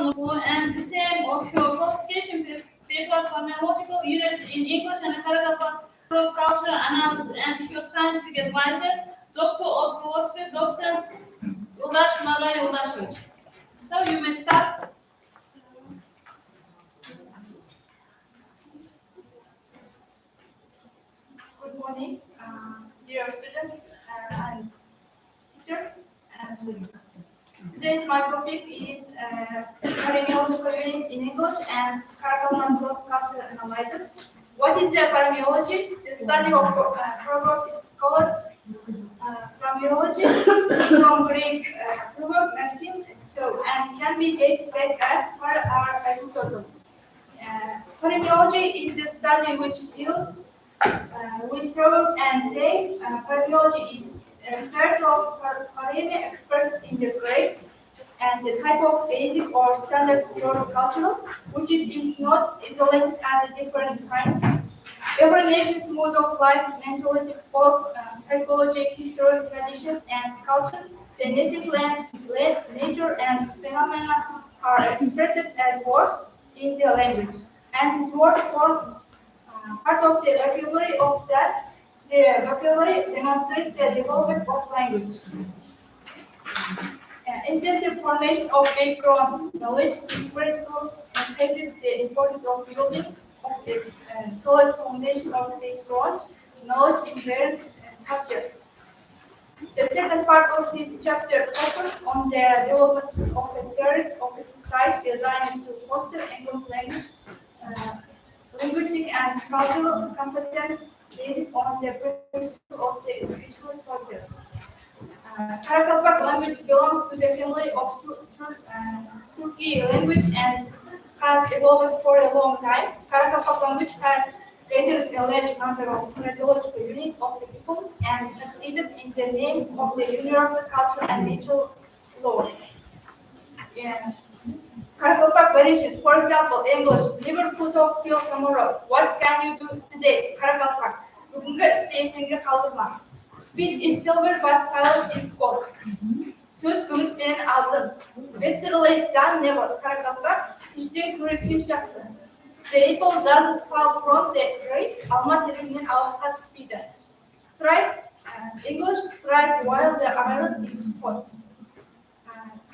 useful and the same of your qualification paper phonological units in English and Karagapa cross-cultural analysis and your scientific advisor, Doctor of Philosophy, Dr. Uldash Malay Uldashevich. So you may start. Good morning, dear students and teachers. And today's my topic is paremiological units in English and Karakal cross-cultural analysis. What is the paremiology? The study of proverbs is called paremiology from Greek proverb maxim, so and can be dated back as far as Aristotle. Paremiology is the study which deals with proverbs and say paremiology is refers of pareme expressed in the Greek and the type of basic or standard cultural, which is not isolated as a different science. Every nation's mode of life, mentality, folk, psychology, history, traditions, and culture, the native land, nature, and phenomena are expressed as words in the language. And this word form part of the vocabulary of that. The vocabulary demonstrates the development of language. Intensive formation of background knowledge. This principle emphasizes the importance of building of this solid foundation of background knowledge in various subjects. The second part of this chapter focuses on the development of a series of exercises designed to foster English language, linguistic and cultural competence based on the principle of the educational process. Karakalpak language belongs to the family of Turki language and has evolved for a long time. Karakalpak language has created a large number of phraseological units of the people and succeeded in the name of the universal culture and natural law. Karakalpak variations, for example, English, never put off till tomorrow. What can you do today? Karakalpak, bugünkü isteyeceğini kaldırma. Speech is silver but silence is gold. Söz gümüş benim aldın. Better late than never. Karakalpak, işten kürek iş yaksın. The apple doesn't fall from the tree, alma terinin alsat speeder. Strike, English strike while the iron is hot.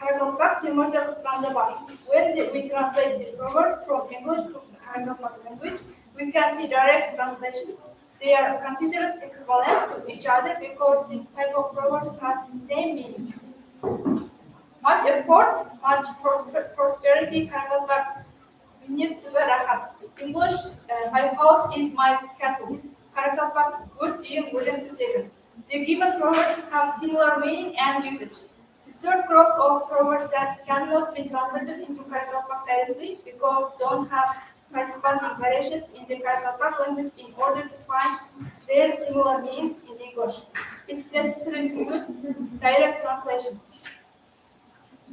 Karakalpak Timur'da kısmında var. When we translate these proverbs from English to Karakalpak language, we can see direct translation. They are considered equivalent to each other because this type of proverbs have the same meaning. Much effort, much prosperity, Karakalpak, we need to rahat. English, my house is my castle. Karakalpak, göz iyim willing to say. The given proverbs have similar meaning and usage. The third group of proverbs that cannot be translated into Karakalpak directly because don't have corresponding variations in the Karakalpak language in order to find their similar meanings in English. It's necessary to use direct translation.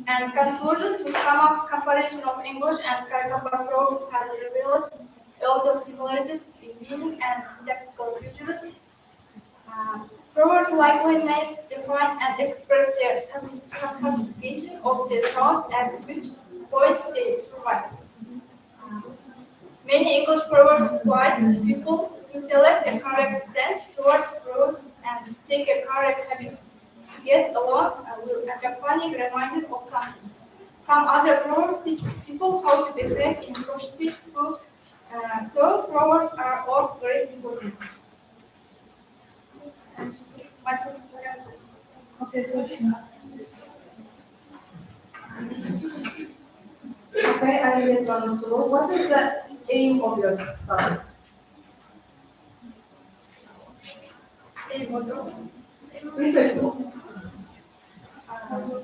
And conclusion to sum up comparison of English and Karakalpak proverbs has revealed a lot of similarities in meaning and syntactical features. Proverbs likely name, define, and express the sophistication of the sound at which point they survive. Many English proverbs guide people to select a correct stance towards growth and take a correct habit to get along with a funny reminder of something. Some other proverbs teach people how to behave in society, so proverbs are of great importance. Okay, questions. Okay, I will get one to go. What is the aim of your study? Aim of your Research book.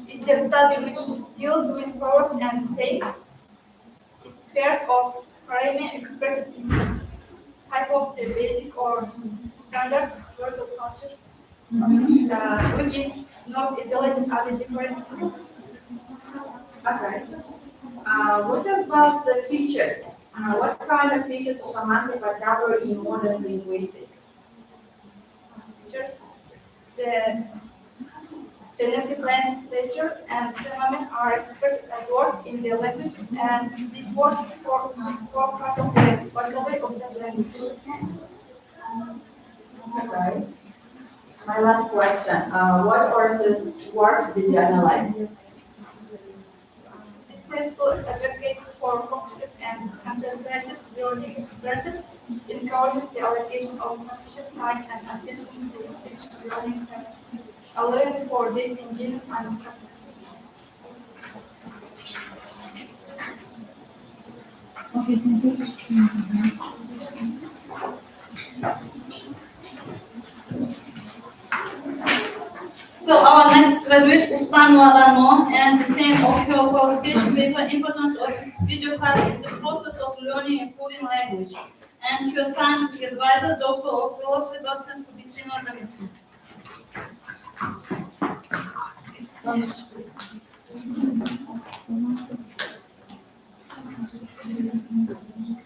It's a study which deals with proverbs and sayings. It's spheres of pareme expressed in type of the basic or standard word of culture, which is not isolated as a different science. Okay. What about the features? What kind of features of semantic vocabulary in modern linguistics? Just the Genetic legislature and phenomenon are expressed as words in the language, and these words form part of the vocabulary of the language. Okay. My last question. What works did you analyze? This principle advocates for focused and concentrated learning experiences, encourages the allocation of sufficient time and attention to specific learning tasks, allowing for deep engagement and practice. So our next graduate, Usman Walanon, and the same of your qualification paper, importance of video class in the process of learning a foreign language, and your scientific advisor, Doctor of Philosophy, Docent Kubisino David.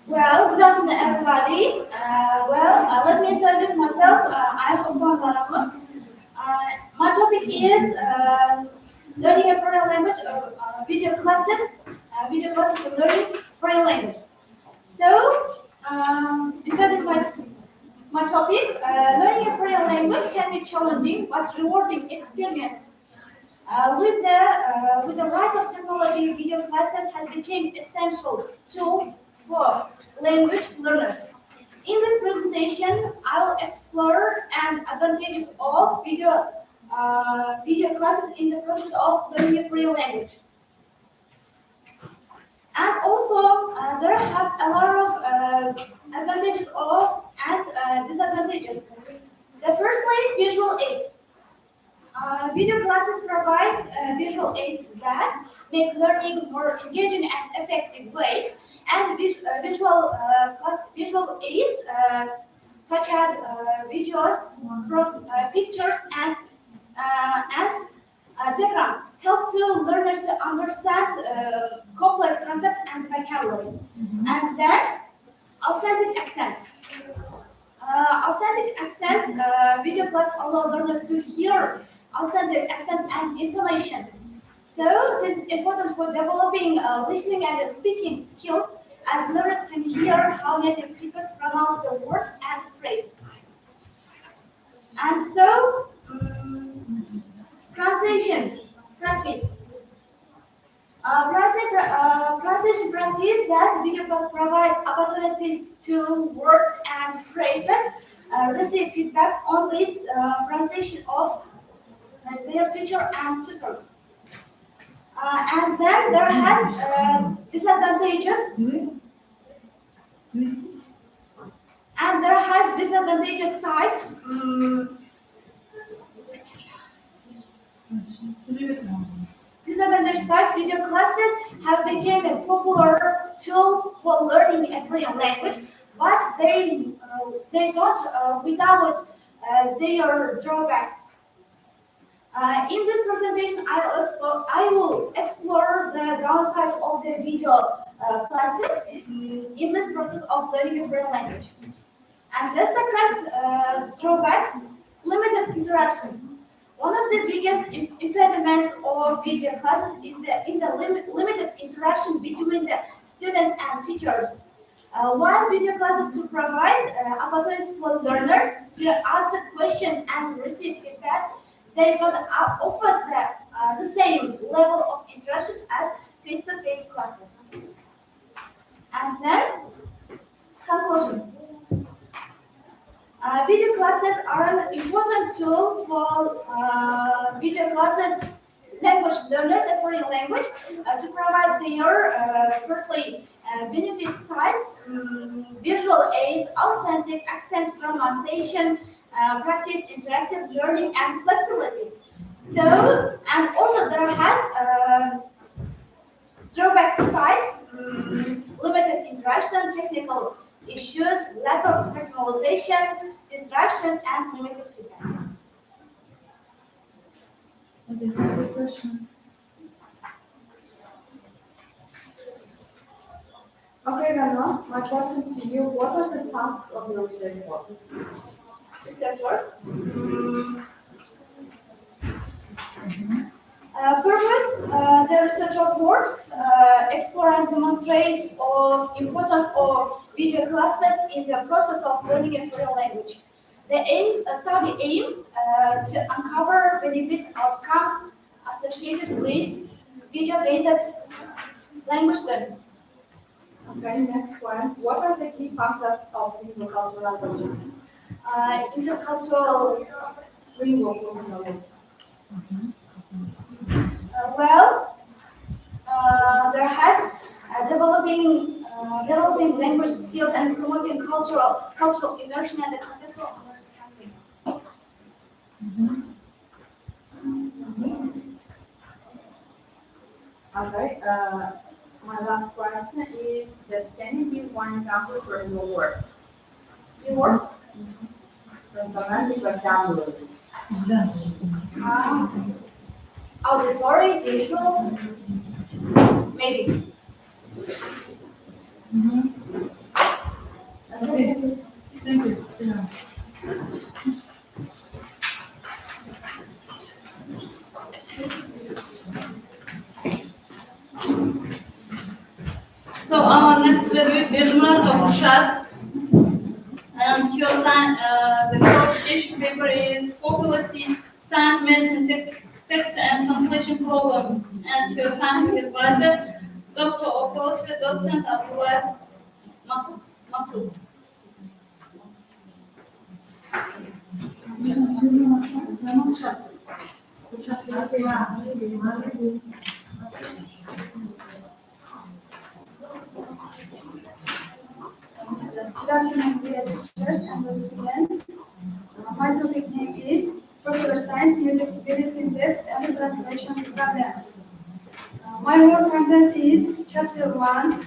Well, good afternoon, everybody. Let me introduce myself. I'm Osman Barakos. My topic is learning a foreign language or video classes for learning foreign language. So, introduce my topic. Learning a foreign language can be challenging but rewarding experience. With the rise of technology, video classes has become essential tool for language learners. In this presentation, I will explore and advantages of video classes in the process of learning a foreign language. And also, there have a lot of advantages of and disadvantages. The firstly, visual aids. Video classes provide visual aids that make learning more engaging and effective ways, and visual aids such as videos, pictures, and diagrams help to learners to understand complex concepts and vocabulary. And then, authentic accents. Video class allow learners to hear authentic accents and intonations. So this is important for developing listening and speaking skills, as learners can hear how native speakers pronounce the words and phrases. And so, translation practice. Translation practice that video class provide opportunities to words and phrases receive feedback on this pronunciation of their teacher and tutor. And then there has disadvantages. And there has disadvantages side. Disadvantage side, video classes have become a popular tool for learning a foreign language, but they don't without their drawbacks. In this presentation, I will explore the downside of the video classes in this process of learning a foreign language. And the second drawbacks, limited interaction. One of the biggest impediments of video classes is the limited interaction between the students and teachers. While video classes to provide opportunities for learners to ask questions and receive feedback, they don't offer the same level of interaction as face-to-face classes. And then, conclusion. Video classes are an important tool for video classes language learners a foreign language to provide their firstly benefit sites, visual aids, authentic accent pronunciation, practice interactive learning and flexibility. So, and also there has drawback sides, limited interaction, technical issues, lack of personalization, distractions, and limited feedback. Okay, so any questions? Okay, Rana, my question to you, what are the tasks of your research work? Research work. Purpose, the research of works explore and demonstrate of importance of video clusters in the process of learning a foreign language. The study aims to uncover benefits outcomes associated with video-based language learning. Okay, next one. What are the key concepts of intercultural learning? Intercultural, Lingual knowledge. there has developing language skills and promoting cultural immersion and contextual understanding. Okay, my last question is just can you give one example from your work? You work? From semantic vocabulary. Auditory, visual, maybe. Okay. Thank you. Sit down. So our next graduate, Bernardo Bouchard, and the qualification paper is Policy, Science, Medicine, Text and Translation Problems, and your scientific advisor, Doctor of Philosophy, Docent Abdullah Masoud. Good afternoon, dear teachers and the students. My topic name is Popular Science, Usability in Text and Translation Problems. My work content is Chapter 1,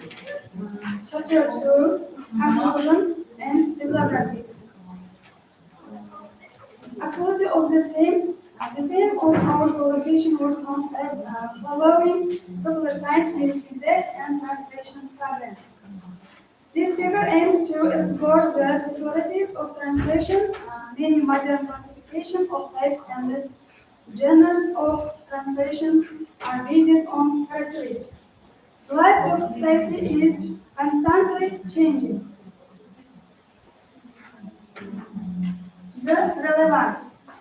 Chapter 2, Conclusion, and Bibliography. Activity of the same of our publication works on as following Popular Science, Medicine Text and Translation Problems. This paper aims to explore the possibilities of translation, many modern classification of text and the genres of translation are based on characteristics. The life of society is constantly changing. The relevance.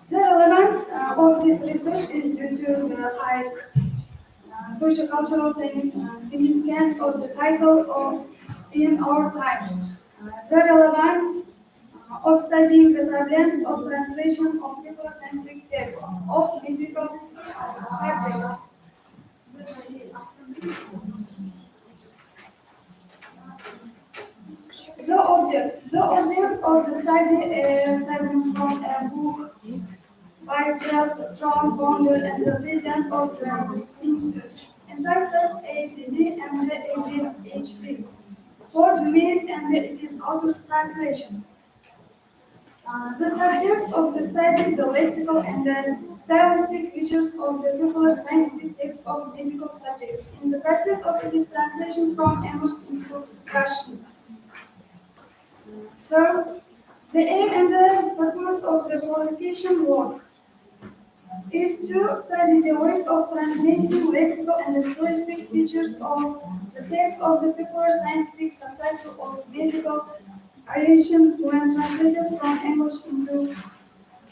The relevance of this research is due to the high socio-cultural significance of the title in our time. The relevance of studying the problems of translation of popular scientific texts of medical subjects. The object of the study is taken from a book by Jeff Strong, founder and the president of the Institute, entitled ATD and the ADHD. For Dumais and it is author's translation. The subject of the study is the lexical and the stylistic features of the popular scientific text of medical subjects in the practice of its translation from English into Russian. So, the aim and the purpose of the qualification work is to study the ways of translating lexical and stylistic features of the text of the popular scientific subtitle of medical variation when translated from English into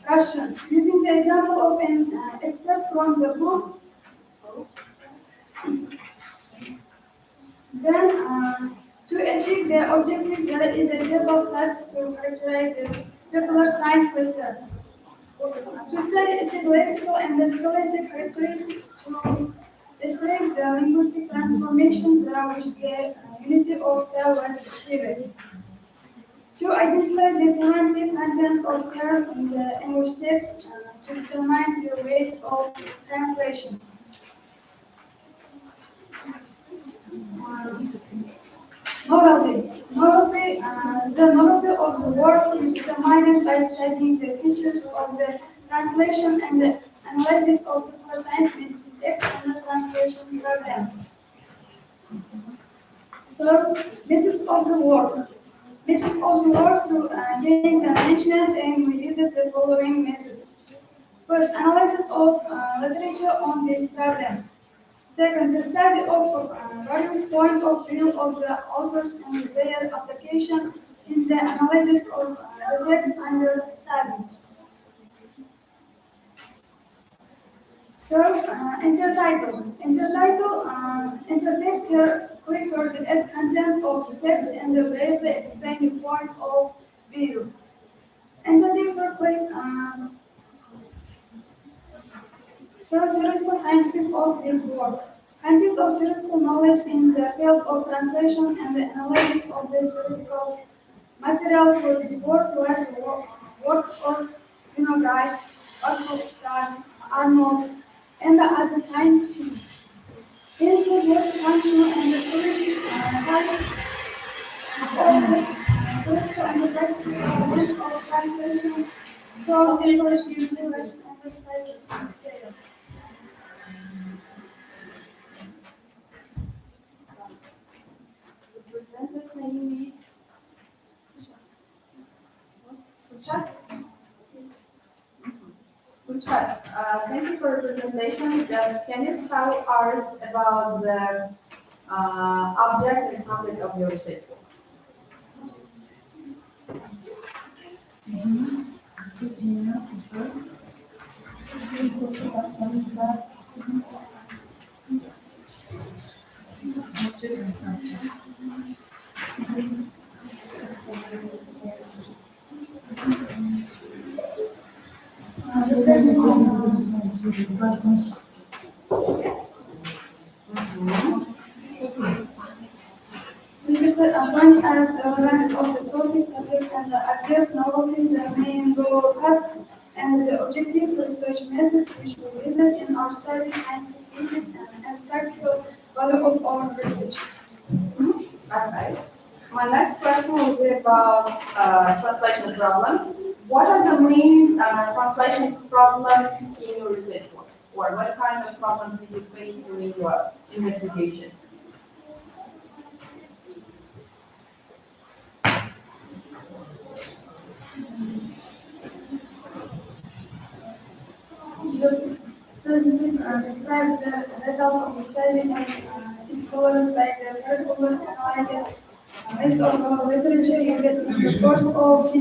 Russian. Using the example of an extract from the book, then to achieve the objective, there is a set of tasks to characterize the popular science letter. To study its lexical and stylistic characteristics to describe the linguistic transformations which the unity of style was achieved. To identify the semantic content of term in the English text to determine the ways of translation. Novelty. The novelty of the work is determined by studying the features of the translation and the analysis of popular science, medicine text, and the translation problems. So, methods of the work. To gain the mentioned aim, we use the following methods. First, analysis of literature on this problem. Second, the study of various points of view of the authors and their application in the analysis of the text under study. Third, intertitle. Intertext here refers to the content of the text and the briefly explain the point of view. Intertext so theoretical scientific of this work consists of theoretical knowledge in the field of translation and the analysis of the theoretical material for this work, plus works of Winograd, Arthur Arnold, and the other scientists. In his works, functional and historical types of text, theoretical and practical element of translation from English into English and the study of detail. The presenter's name is Gülşah. Gülşah, thank you for the presentation. Just can you tell us about the object and subject of your research work? Visited points as relevant of the topic, subject, and the object, novelties, the main goal tasks, and the objectives, research methods which we visit in our studies, scientific thesis, and practical value of our research. Okay. My next question will be about translation problems. What are the main translation problems in your research work? Or what kind of problems did you face during your investigation? The president describes the result of the study and is followed by the curriculum analyzing list of our literature used in the course of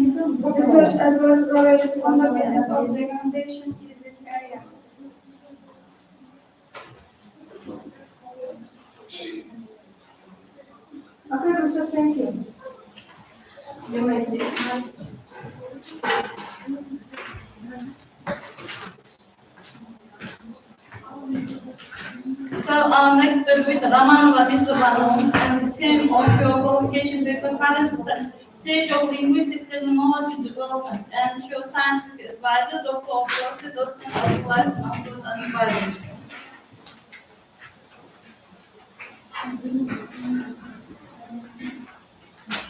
research as well as provided standard basis of recommendation in this area. Okay, Gülşah, thank you. You may sit. So next will be Ramanova Mitrobanova and the same of your qualification paper current stage of linguistic terminology development and your scientific advisor, Dr. of Philosophy, docent of life, master and biology.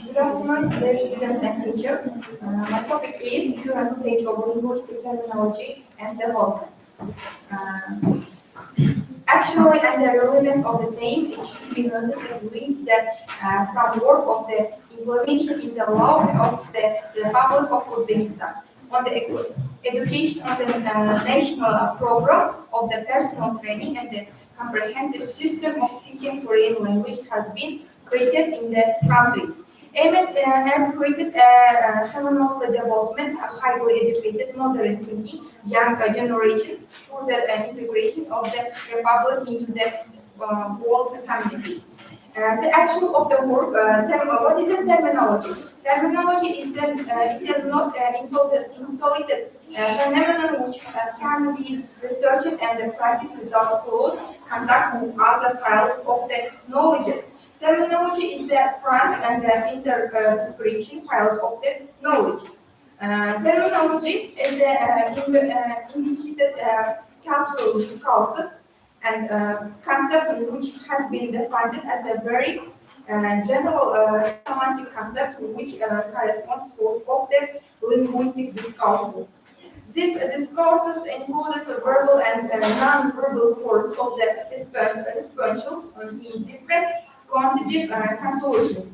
Good afternoon, dear students and teacher. My topic is current stage of linguistic terminology and development. Actually, and the relevance of the same, it should be noted with the framework of the implementation in the law of the Republic of Uzbekistan on the education of the national program of the personal training and the comprehensive system of teaching foreign language has been created in the country. Aimed at creating a harmoniously development, a highly educated, modern thinking young generation through the integration of the Republic into the world community. The action of the work, what is the terminology? Terminology is a not insulated phenomenon which can be researched and practiced without close contact with other fields of the knowledge. Terminology is the trans and the inter-description file of the knowledge. Terminology is initiated cultural discourses and concept which has been defined as a very general semantic concept which corresponds to of the linguistic discourses. These discourses include the verbal and non-verbal forms of the responses in different quantitative solutions.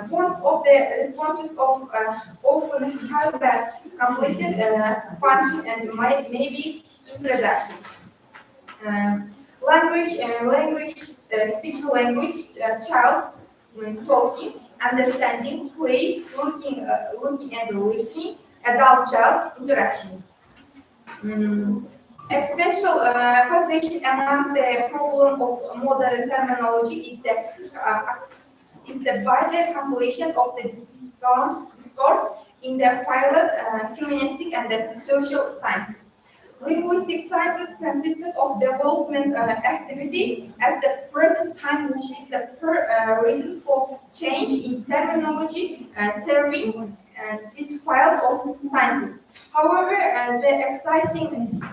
Forms of the responses of often have a completed function and may be introductions. Speech language, child, talking, understanding, play, looking and listening, adult child interactions. A special position among the problem of modern terminology is the wider compilation of the discourse in the field humanistic and the social sciences. Linguistic sciences consisted of development activity at the present time, which is a reason for change in terminology serving this field of sciences. However, the exciting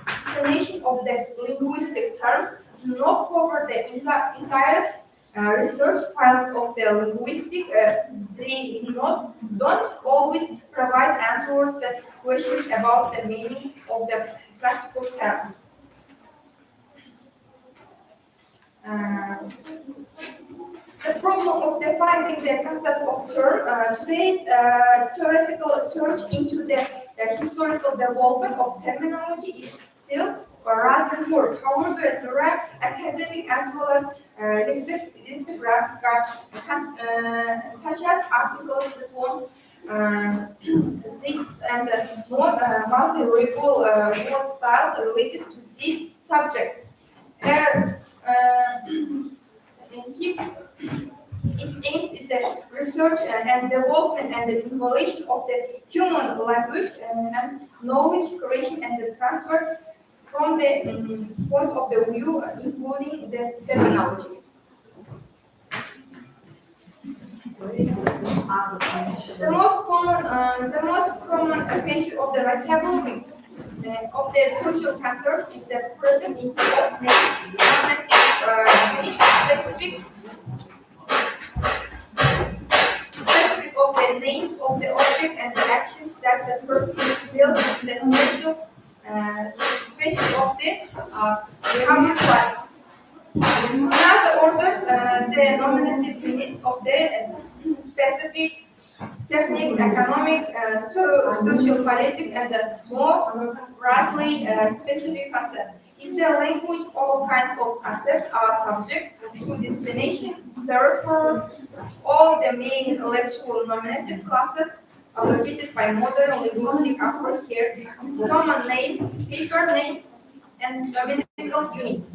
destination of the linguistic terms do not cover the entire research field of the linguistic. They don't always provide answers to questions about the meaning of the practical term. The problem of defining the concept of term. Today's theoretical search into the historical development of terminology is still rather poor. However, there are academic as well as lexicographic, such as articles, diplomas, this and multilingual word styles related to this subject. Its aims is the research and development and the evaluation of the human language and knowledge creation and the transfer from the point of the view, including the terminology. The most common feature of the vocabulary of the social factors is the present in of specific of the names of the object and the actions that the person deals with the special of the common life. In other orders, the nominative units of the specific technique, economic, social, political, and the more broadly specific concept. Is the language all kinds of concepts are subject to destination, therefore all the main intellectual nominative classes allocated by modern linguistic approach here, common names, paper names, and nominatical units.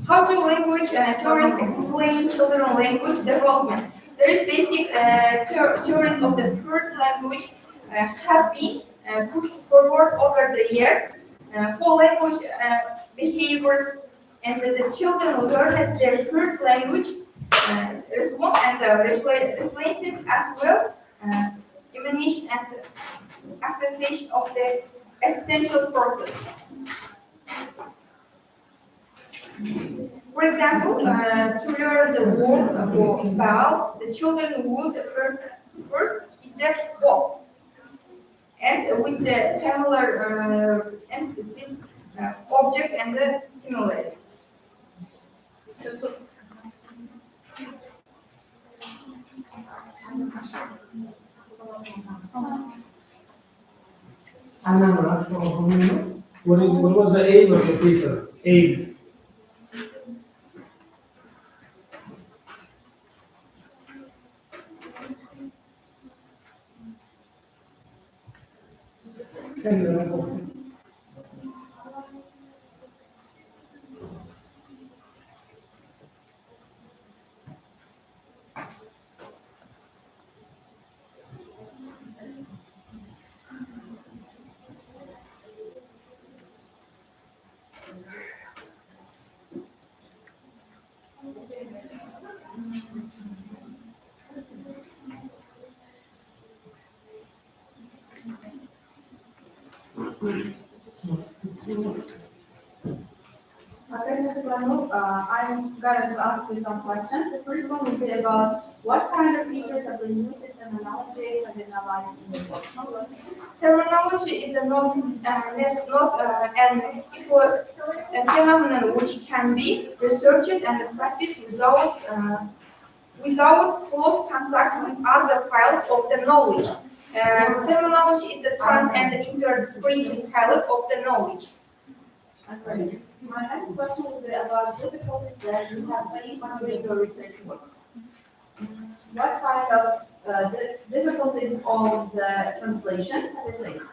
How do language theories explain children language development? There is basic theories of the first language have been put forward over the years for language behaviors, and the children learn their first language response and reflexes as well, emanation and association of the essential process. For example, to learn the word for ball, the children would first is a ball, and with the familiar emphasis, object and the similarities. What was the aim of the paper? Aim. I'm going to ask you some questions. The first one will be about what kind of features of linguistic terminology have been analyzed in the book? Terminology is a phenomenon which can be researched and practiced without close contact with other fields of the knowledge. Terminology is the trans and interdisciplinary field of the knowledge. Okay. My next question will be about difficulties that you have faced during your research work. What kind of difficulties of the translation have you faced?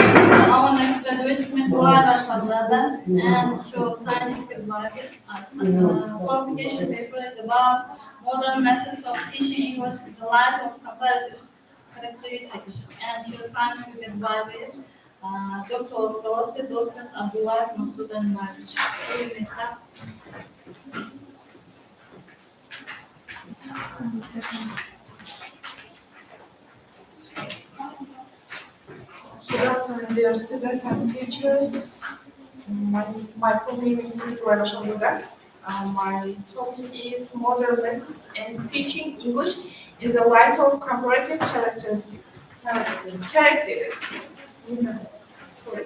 So our next graduate is Nikolay Bashkazada, and your scientific advisor. Qualification paper is about modern methods of teaching English in the light of comparative characteristics, and your scientific advisor is Doctor of Philosophy, Docent Abdullah Maqsudan Marich. You may start. Good afternoon, dear students and teachers. My full name is Nikolay Bashkazada. My topic is modern methods in teaching English in the light of comparative characteristics. Sorry.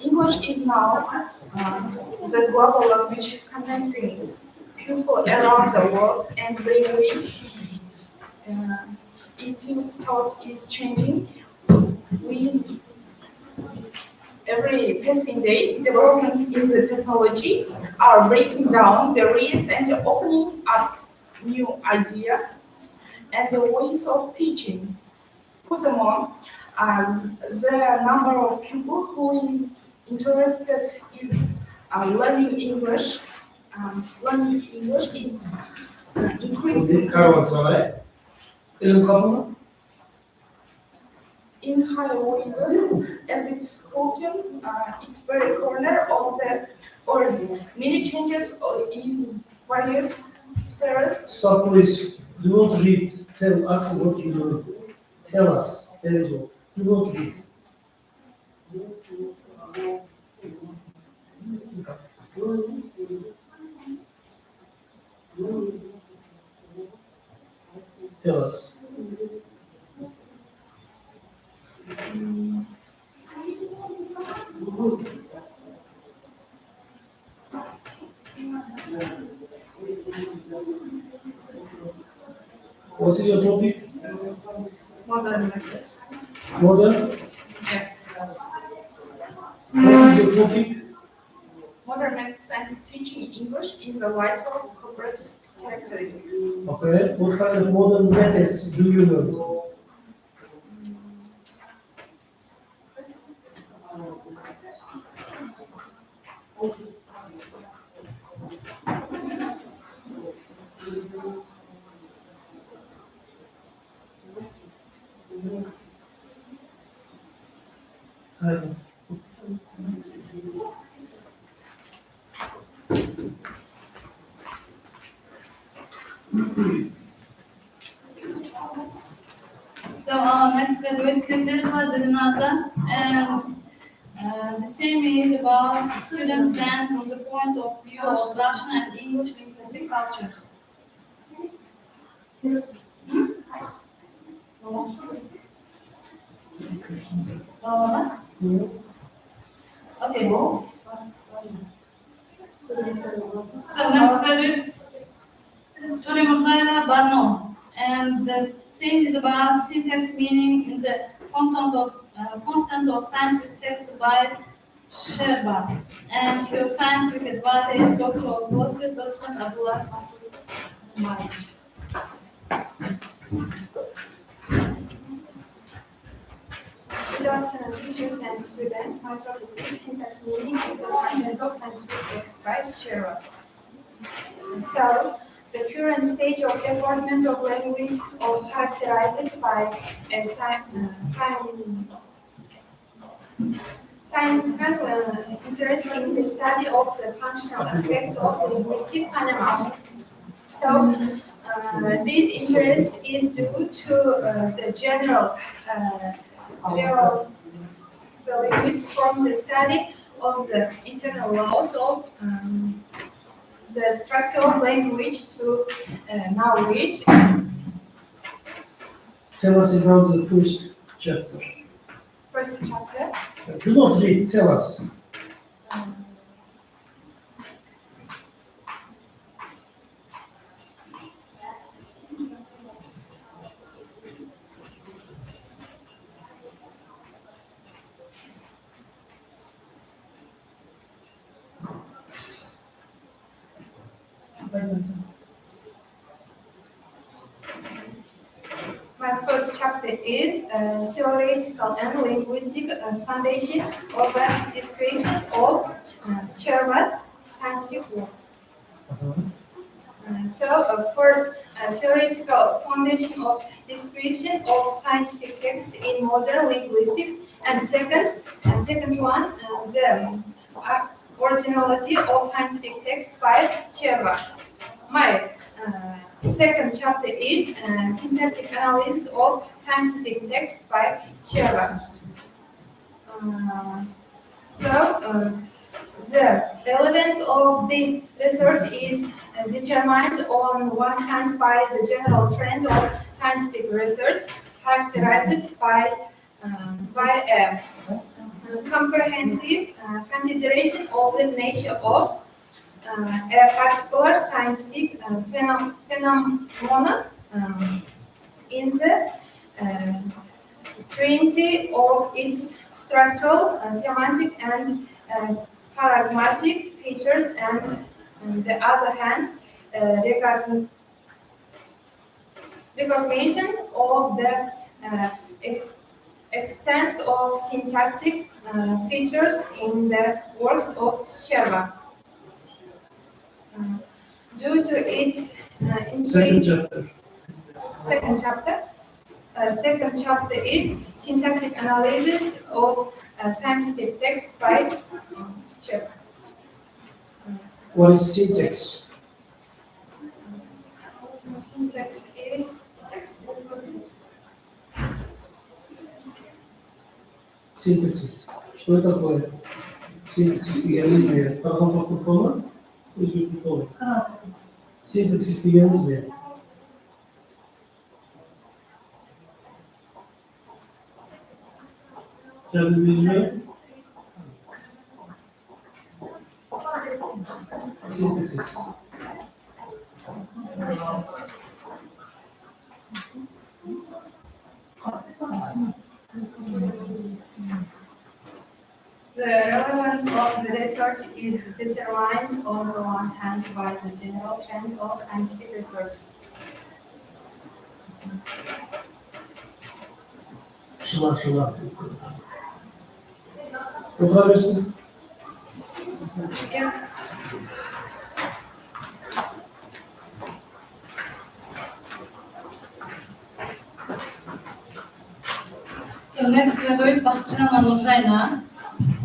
English is now the global language connecting people around the world, and they wish it is thought is changing with every passing day. Developments in the technology are breaking down barriers and opening up new ideas and the ways of teaching. Furthermore, as the number of people who is interested in learning English is increasing. In higher languages, as it's spoken, it's very corner of the earth. Many changes is various spheres. Stop, please. Do not read. Tell us what you know. Tell us. That is all. Do not read. Tell us. What is your topic? Modern methods. Modern? Yeah. What is your topic? Modern methods and teaching English in the light of comparative characteristics. Okay. What kind of modern methods do you know? Title. So our next graduate Kırklareli Dırnazan, and the same is about students learn from the point of view of Russian and English linguistic cultures. Okay. So next graduate Turi Murzaila Barno, And the thing is about syntax meaning in the content of scientific text by Sherba. And your scientific advisor is Doctor of Philosophy, Docent Abdullah Mahmoud. Good afternoon, teachers and students. My topic is syntax meaning in the content of scientific text by Sherba. So, the current stage of development of linguistics is characterized by a scientific interest in the study of the functional aspects of linguistic phenomena. So, this interest is due to the general the linguists from the study of the internal laws of the structure of language to knowledge. Tell us about the first chapter. First chapter. Do not read, tell us. My first chapter is theoretical and linguistic foundation of a description of Sherba's scientific works. First, theoretical foundation of description of scientific text in modern linguistics, and second one, the originality of scientific text by Sherba. My second chapter is syntactic analysis of scientific text by Sherba. The relevance of this research is determined on one hand by the general trend of scientific research, characterized by a comprehensive consideration of the nature of a particular scientific phenomenon in the trinity of its structural, semantic, and pragmatic features, and on the other hand, recognition of the extent of syntactic features in the works of Sherba. Due to its Second chapter. Second chapter is syntactic analysis of scientific text by Sherba. What is syntax? Syntax is Синтаксис. Что такое? Синтаксис дегенimiz ne? Parafon tutma, özgür tutma. Sintаксис degенimiz ne? Kendimiz mi? Sintаксис. the relevance of the research is determined on the one hand by the general trend of scientific research. Şılar. Oturabilirsin. Next, we are going Bahçıvan Anurjayna,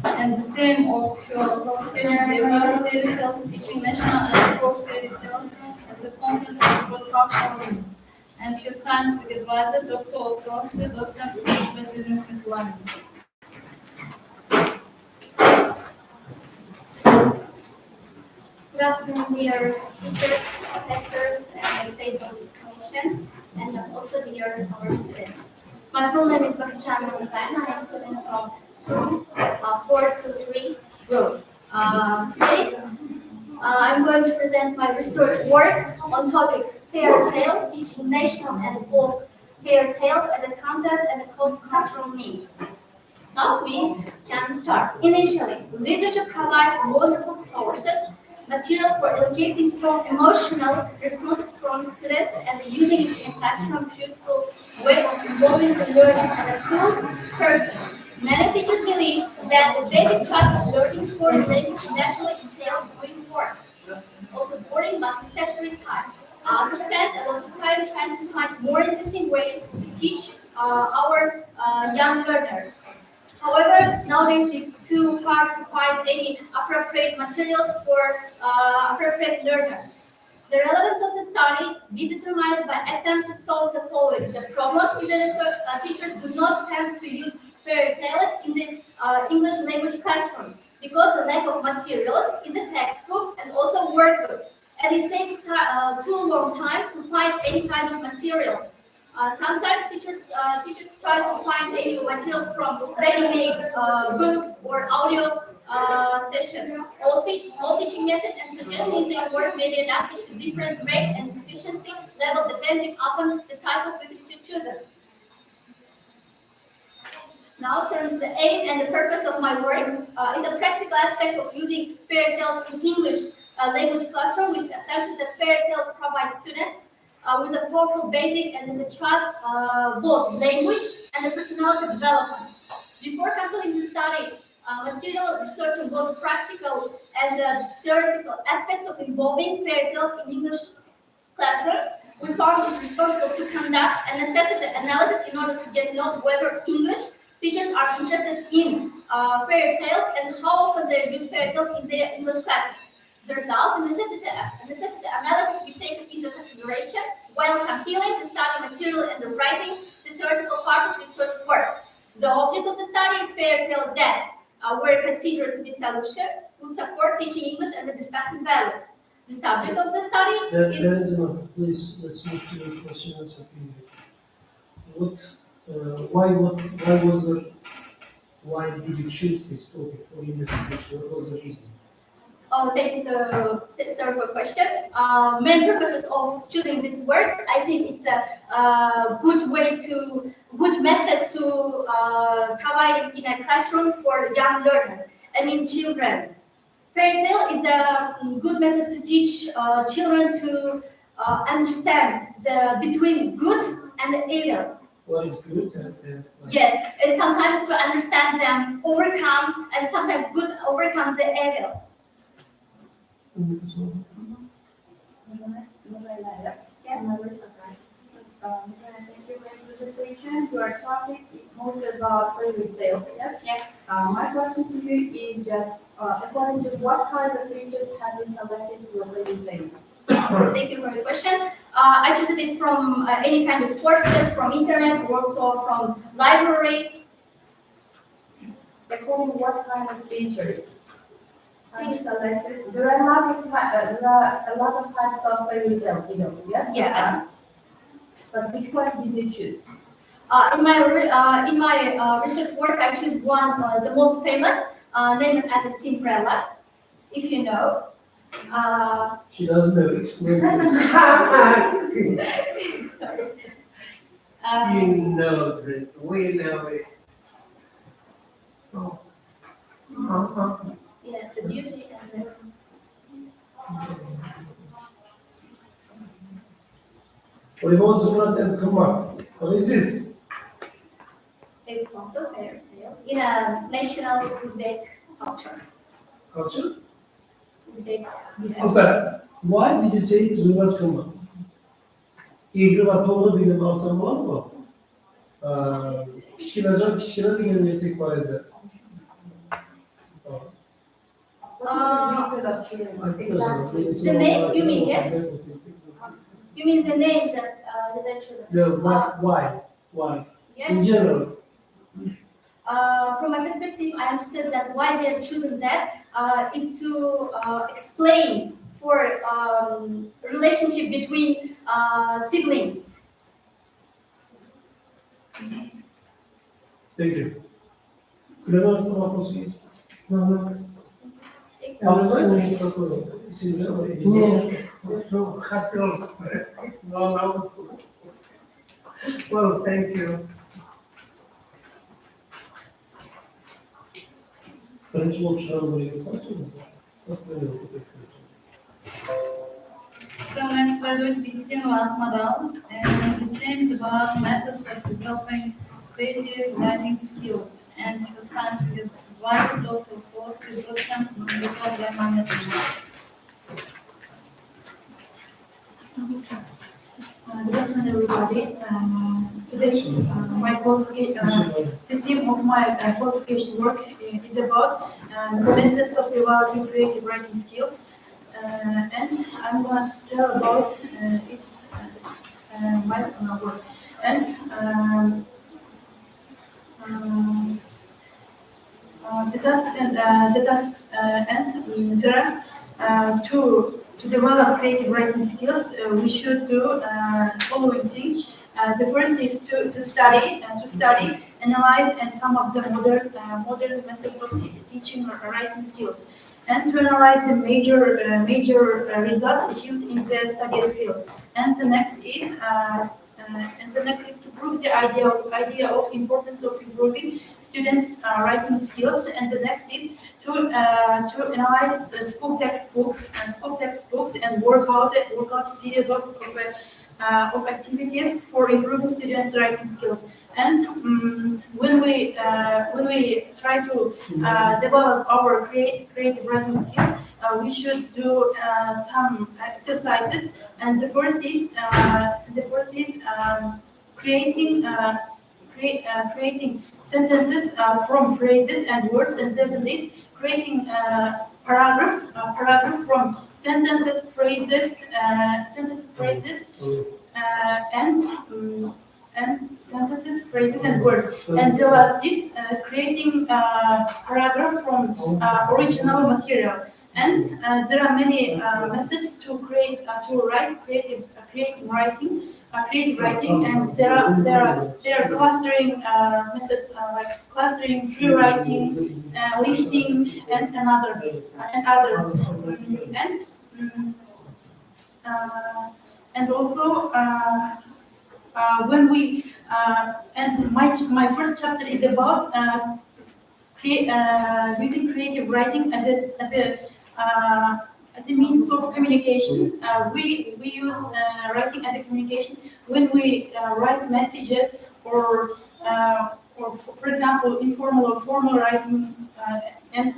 and the same of your qualification paper, fairy tales, teaching national and folk fairy tales, and the content of cross-cultural links. And your scientific advisor, Doctor of Philosophy, Docent Uğur Bezir'in Fethullah. Good afternoon, dear teachers, professors, and state commissions, and also dear our students. My full name is Bahçıvan Anurjayna. I am a student from 423 group. Today, I'm going to present my research work on topic fairy tale, teaching national and folk fairy tales as a content and a cross-cultural means. Now we can start. Initially, literature provides wonderful sources, material for educating strong emotional responses from students and using it in a classroom beautiful way of involving the learning as a full person. Many teachers believe that the basic task of learning foreign language naturally entails doing work, also boring but necessary time. We spend a lot of time trying to find more interesting ways to teach our young learners. However, nowadays it's too hard to find any appropriate materials for appropriate learners. The relevance of the study be determined by attempt to solve the following. The problem is that teachers do not tend to use fairy tales in the English language classrooms because the lack of materials in the textbook and also workbooks. And it takes too long time to find any kind of materials. Sometimes teachers try to find any materials from ready-made books or audio sessions. All teaching methods and suggestions in their work may be adapted to different rate and efficiency level depending upon the type of literature chosen. Now turns the aim and the purpose of my work is a practical aspect of using fairy tales in English language classroom, which assumes that fairy tales provide students with a powerful basic and with a trust both language and the personality development. Before completing the study, material research on both practical and theoretical aspects of involving fairy tales in English classrooms, we found it responsible to conduct a necessity analysis in order to get know whether English teachers are interested in fairy tales and how often they use fairy tales in their English classes. The results and necessity analysis be taken into consideration while compiling the study material and the writing the theoretical part of research work. The object of the study is fairy tales that were considered to be solution would support teaching English and the discussing values. The subject of the study That is... is enough. Please, let's move to the question and answer period. Why did you choose this topic for investigation? What was the reason? Oh, thank you, sir, for the question. Main purposes of choosing this work, I think it's a good method to provide in a classroom for young learners. I mean, children. Fairy tale is a good method to teach children to understand the between good and evil. What is good and Yes, and sometimes to understand them, overcome, and sometimes good overcomes the evil. Thank you for the presentation. Your topic is mostly about fairy tales. Yes. My question to you is just according to what kind of features have you selected for fairy tales? Thank you for the question. I choose it from any kind of sources, from internet, also from library. According to what kind of features have you selected? There are a lot of types of fairy tales, you know, yeah? Yeah. But which ones did you choose? In my research work, I choose one, the most famous, named as a Cinderella, if you know. she doesn't know. Explain this. Sorry. You know it. We know it. Oh. Yeah, the beauty and the... Limon, Zucrat, and Kamat. What is this? It's also fairy tale in a national Uzbek culture. Culture? Uzbek, yeah. Okay. Why did you take Zucrat Kamat? İlgi var, toğlu bilim alsam var mı? Kişkine diye tek var eder. The name, you mean, yes? You mean the names that I chosen? No, why? In Yes. general. From my perspective, I understood that why they are choosing that is to explain for relationship between siblings. Thank you. Kullanılan fotoğrafı Ama знаете, что такое? Если So, happy. No, no. Well, thank you. Birinci buluşlarına buraya yaparsın. Nasıl öyle oldu? So next we're going to be seeing about model, and the same is about methods of developing creative writing skills. And you'll sign to the advisor, Dr. Fourth, the docent, Dr. Rahman. Good afternoon, everybody. Today, my qualification, the theme of my qualification work is about methods of developing creative writing skills. And I'm going to tell about its my work. And the tasks and there are to develop creative writing skills, we should do following things. The first is to study, analyze, and some of the modern methods of teaching writing skills, and to analyze the major results achieved in the studied field. And the next is to prove the idea of importance of improving students' writing skills. And the next is to analyze school textbooks and work out a series of activities for improving students' writing skills. And when we try to develop our creative writing skills, we should do some exercises. And the first is creating sentences from phrases and words, and second is creating paragraph from sentences, phrases, and sentences, phrases, and words. And the last is creating paragraph from original material. And there are many methods to write creative writing, and there are clustering methods like clustering, free writing, listing, and others. And also when we and my first chapter is about using creative writing as a means of communication. We use writing as a communication when we write messages or for example informal or formal writing, and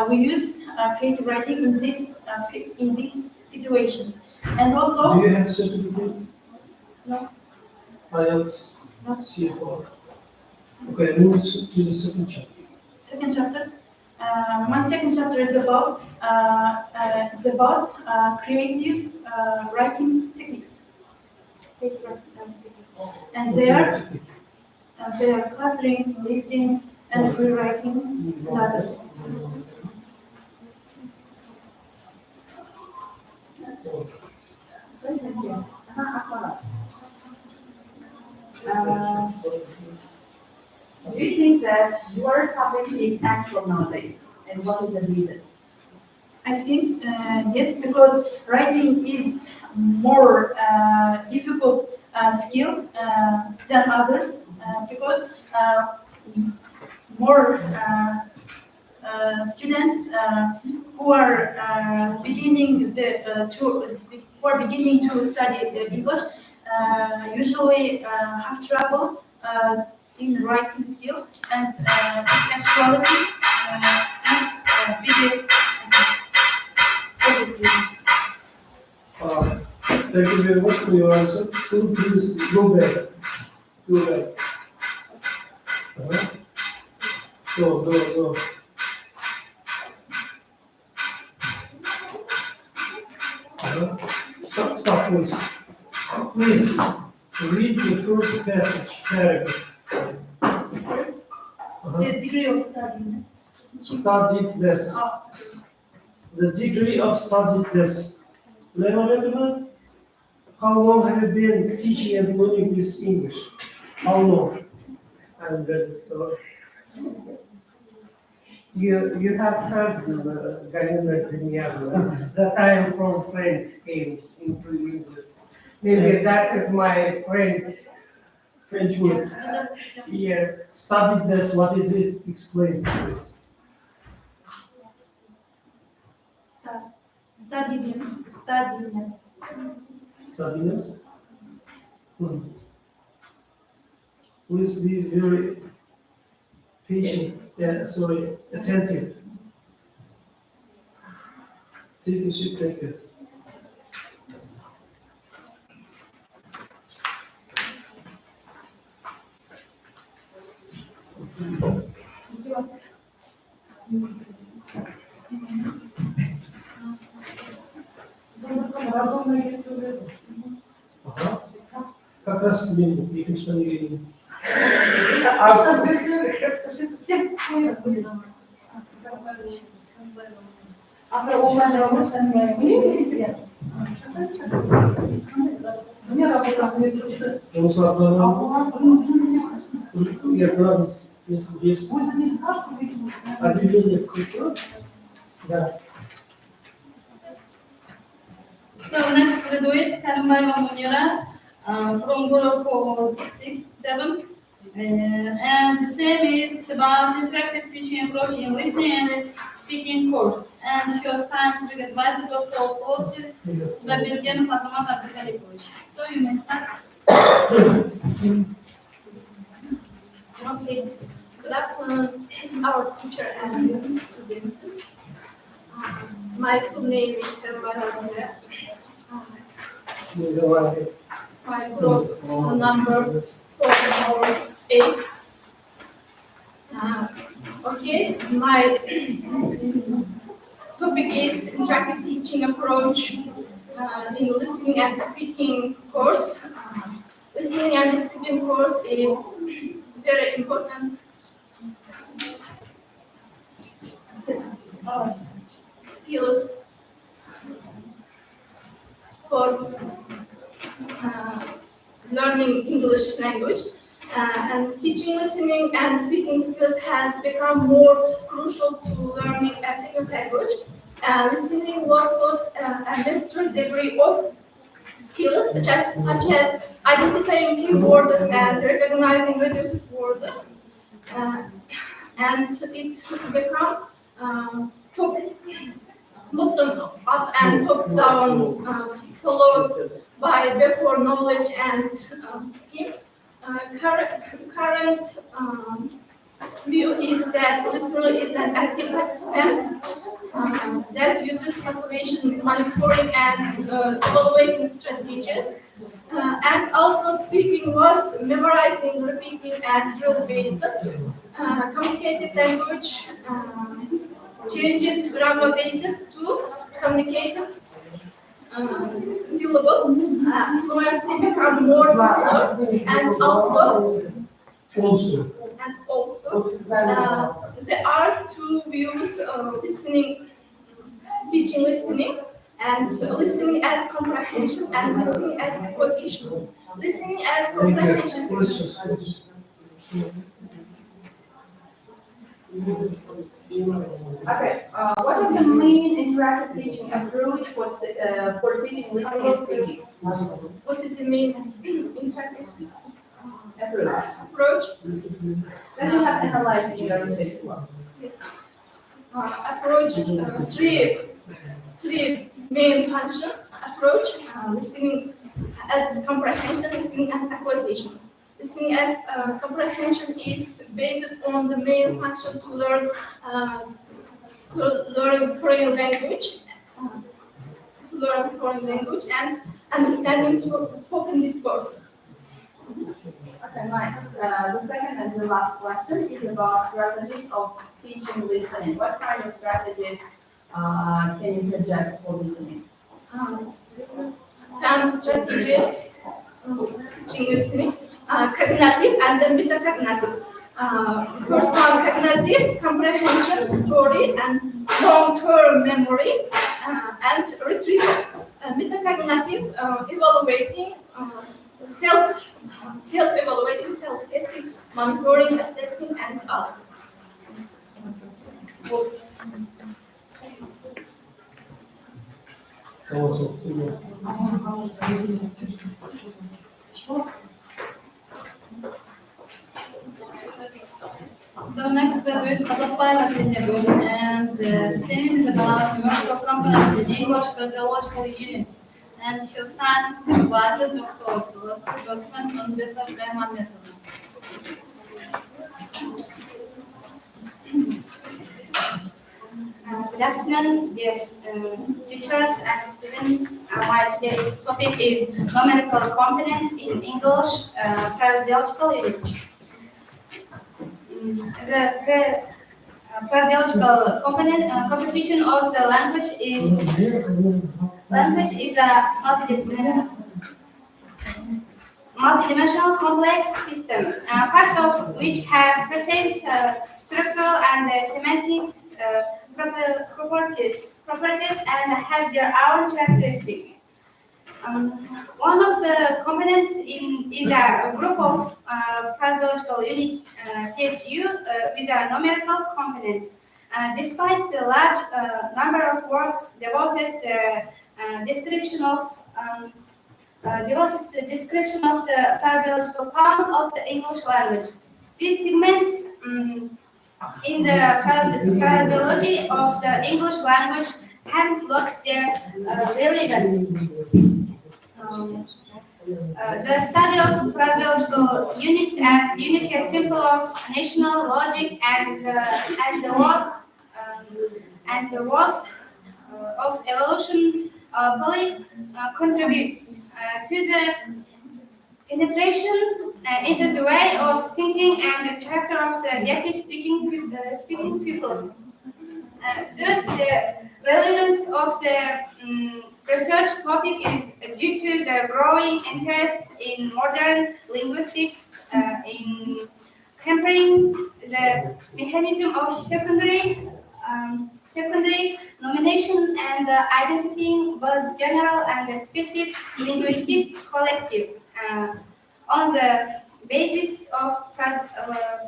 we use creative writing in these situations. And also, Do you have certificate? No. IELTS? No. CFR? Okay, move to the second chapter. Second chapter. My second chapter is about creative writing techniques. Creative writing techniques, and they are clustering, listing, and free writing, and others. Do you think that your topic is actual nowadays, and what is the reason? I think yes, because writing is more difficult skill than others, because more students who are beginning to study English usually have trouble in writing skill, and this actuality is biggest. Thank you very much for your answer. Please go back. Go back. Go. Stop, please. Please read the first paragraph. The degree of studying. Studiedness. The degree of studiedness. Lema gentlemen, how long have you been teaching and learning this English? How long? I'm very sorry. You have heard the Galileo Trinidad, that I am from French came into English. Maybe that is my French. French word. Yes. Studiedness, what is it? Explain please. Studying. Studiedness? Please be very patient, sorry, attentive. Take a seat, take it. Ага. Как раз екінші не Onu я раз есть объявление вкуса. Да. So next graduate, Karimbaeva Munira, from Guru 467. And the same is about interactive teaching approach in listening and speaking course. And your scientific advisor, Doctor of Philosophy, Gabirgen Fazamat Abdulkalikovich. So you may start. Okay. Good afternoon, our teacher and students. My full name is Karimbaeva. My group number 448. Okay, my topic is interactive teaching approach in listening and speaking course. Listening and speaking course is very important skills for learning English language. And teaching listening and speaking skills has become more crucial to learning a second language. Listening was taught a master degree of skills such as identifying keywords and recognizing reduced words. And it become top bottom up and top down, followed by before knowledge and scheme. Current view is that listener is an active participant that uses facilitation, monitoring, and evaluating strategies. And also speaking was memorizing, repeating, and drill-based. Communicative language changed grammar-based to communicative syllable. Fluency become more popular, and also there are two views: listening, teaching listening, and listening as comprehension and listening as acquisitions. Listening as comprehension. Okay, what is the main interactive teaching approach for teaching listening and speaking? What is the main interactive Approach. That you have analyzed in your research work. Yes. Approach three main function approach: listening as comprehension, listening and acquisitions. Listening as comprehension is based on the main function to learn foreign language, and understanding spoken discourse. Okay, Mike. The second and the last question is about strategies of teaching listening. What kind of strategies can you suggest for listening? Some strategies teaching listening, cognitive and then metacognitive. First one, cognitive, comprehension, story, and long-term memory, and retrieval. Metacognitive, evaluating, self-evaluating, self-testing, monitoring, assessing, and others. So next we will have a pilot in English, and same is about numerical components in English physiological units. And your scientific advisor, Dr. Philosophy Docent Nunbeta Rehman Method. Good afternoon, dear teachers and students. My today's topic is numerical components in English phraseological units. The phraseological composition of the language is a multidimensional complex system, parts of which have certain structural and semantic properties and have their own characteristics. One of the components is a group of phraseological units, PHU, with a numerical components. Despite the large number of works devoted to description of the phraseological part of the English language, these segments in the phraseology of the English language have lost their relevance. The study of phraseological units as unique symbol of national logic and the work of evolution fully contributes to the penetration into the way of thinking and the character of the native speaking peoples. Thus, the relevance of the research topic is due to the growing interest in modern linguistics in comparing the mechanism of secondary nomination and identifying both general and specific linguistic collective on the basis of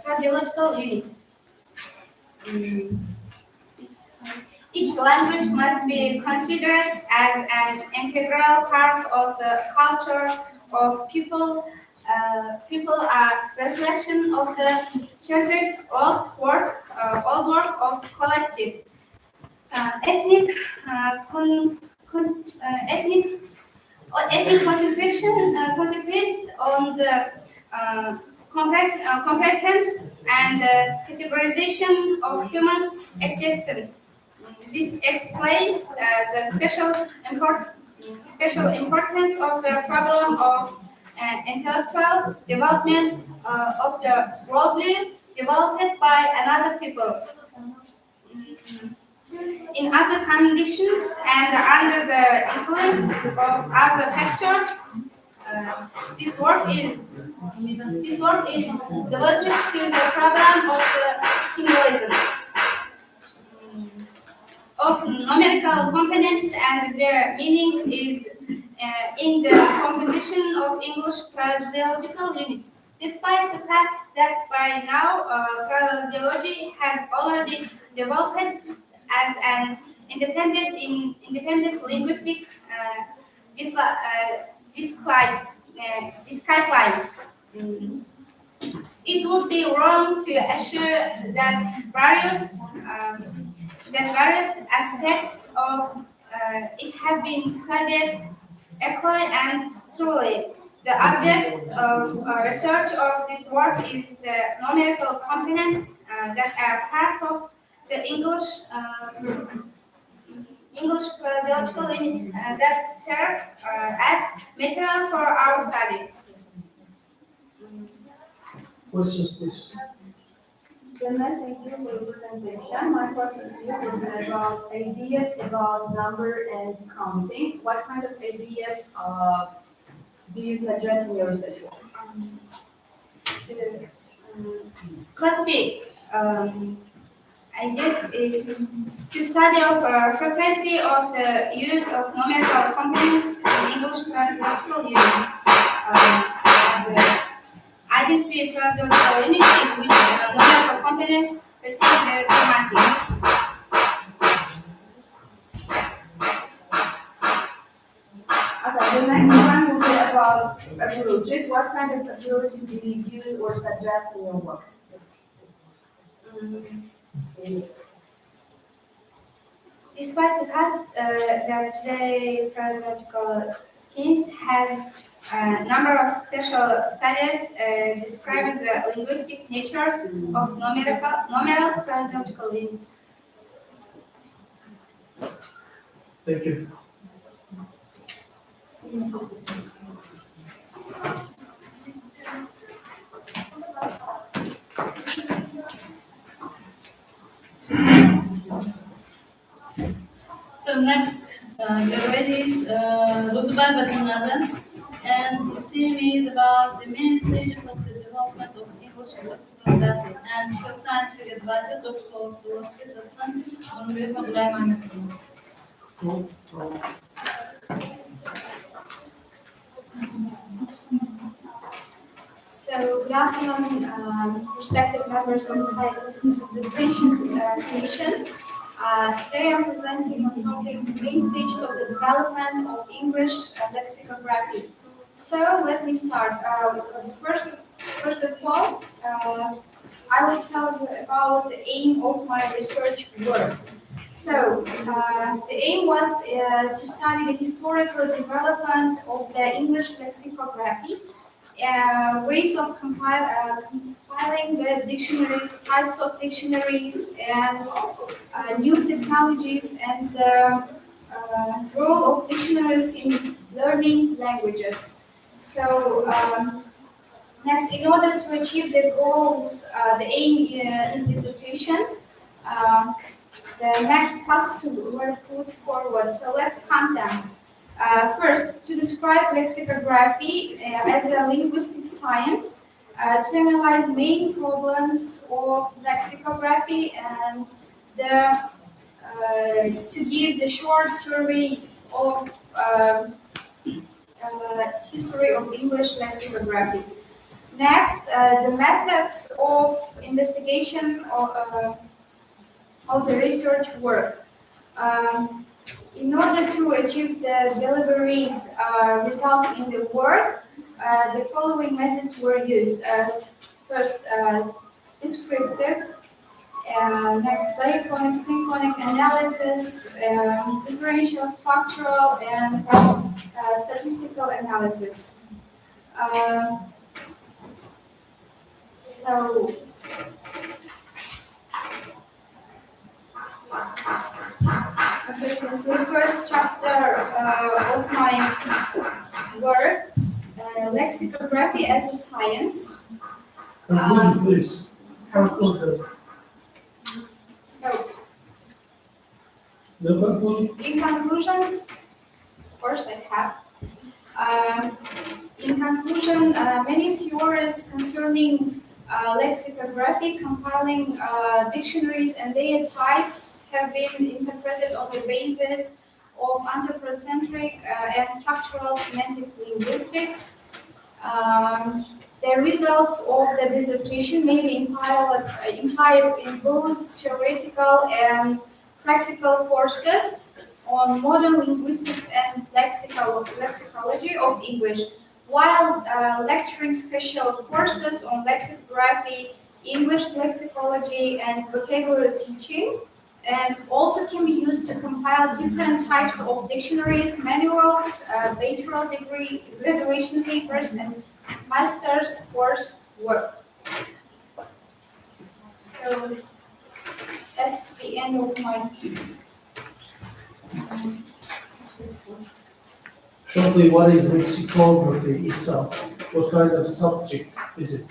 phraseological units. Each language must be considered as an integral part of the culture of people. People are reflection of the centuries old work of collective ethnic consequence on the comprehension and categorization of human existence. This explains the special importance of the problem of intellectual development of the worldview developed by another people. In other conditions and under the influence of other factors, this work is devoted to the problem of the symbolism of numerical components and their meanings is in the composition of English phraseological units. Despite the fact that by now phraseology has already developed as an independent linguistic discipline, it would be wrong to assure that various aspects of it have been studied equally and thoroughly. The object of research of this work is the numerical components that are part of the English phraseological units that serve as material for our study. Questions, please. Goodness, thank you for the presentation. My question to you would be about ideas about number and counting. What kind of ideas do you suggest in your research work? Classic ideas is to study of frequency of the use of numerical components in English phraseological units. Identify phraseological units in which numerical components pertaining to grammatics. Okay, the next one will be about approaches. What kind of approaches do you use or suggest in your work? Despite the fact that today phraseological skills has a number of special studies describing the linguistic nature of numeral phraseological units. Thank you. So next, get ready, Ruzubal Batunazan, and the series about the main stages of the development of English lexicography and your scientific advisor, Dr. Philosophy Dotson, on River Gleiman. So, good afternoon, respected members of the High Distinctions Commission. Today I'm presenting on topic the main stages of the development of English lexicography. So let me start. First of all, I will tell you about the aim of my research work. So the aim was to study the historical development of the English lexicography, ways of compiling the dictionaries, types of dictionaries, and new technologies, and the role of dictionaries in learning languages. So next, in order to achieve the goals, the aim in dissertation, the next tasks were put forward. So let's count them. First, to describe lexicography as a linguistic science, to analyze main problems of lexicography, and to give the short survey of history of English lexicography. Next, the methods of investigation of the research work. In order to achieve the deliberate results in the work, the following methods were used. First, descriptive, next, diachronic, synchronic analysis, differential, structural, and statistical analysis. So, the first chapter of my work, lexicography as a science. Conclusion, please. Conclusion. So, The conclusion. in conclusion, of course I have. In conclusion, many theories concerning lexicography, compiling dictionaries and their types have been interpreted on the basis of anthropocentric and structural semantic linguistics. The results of the dissertation may be implied in both theoretical and practical courses on modern linguistics and lexicology of English, while lecturing special courses on lexicography, English lexicology, and vocabulary teaching, and also can be used to compile different types of dictionaries, manuals, bachelor degree, graduation papers, and master's course work. So that's the end of my Shortly, what is lexicography itself? What kind of subject is it?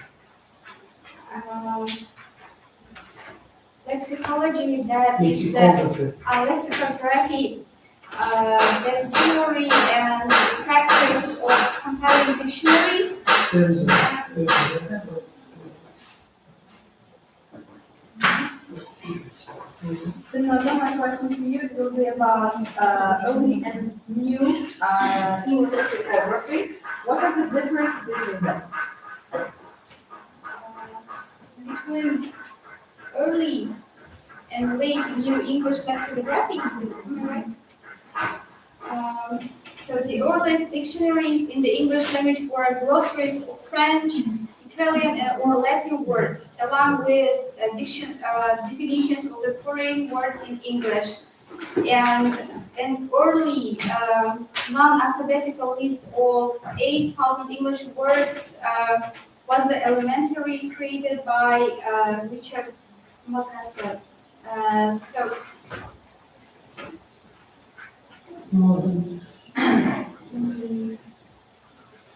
lexicology, that is the Lexicography. lexicography, the theory and practice of compiling dictionaries. There is a- So my question to you will be about old and new English lexicography. What are the differences between them? Between early and late New English lexicography. Am I right? So the earliest dictionaries in the English language were glossaries of French, Italian, or Latin words, along with definitions of the foreign words in English. And an early non-alphabetical list of 8,000 English words was the elementary created by Richard Mulcaster. So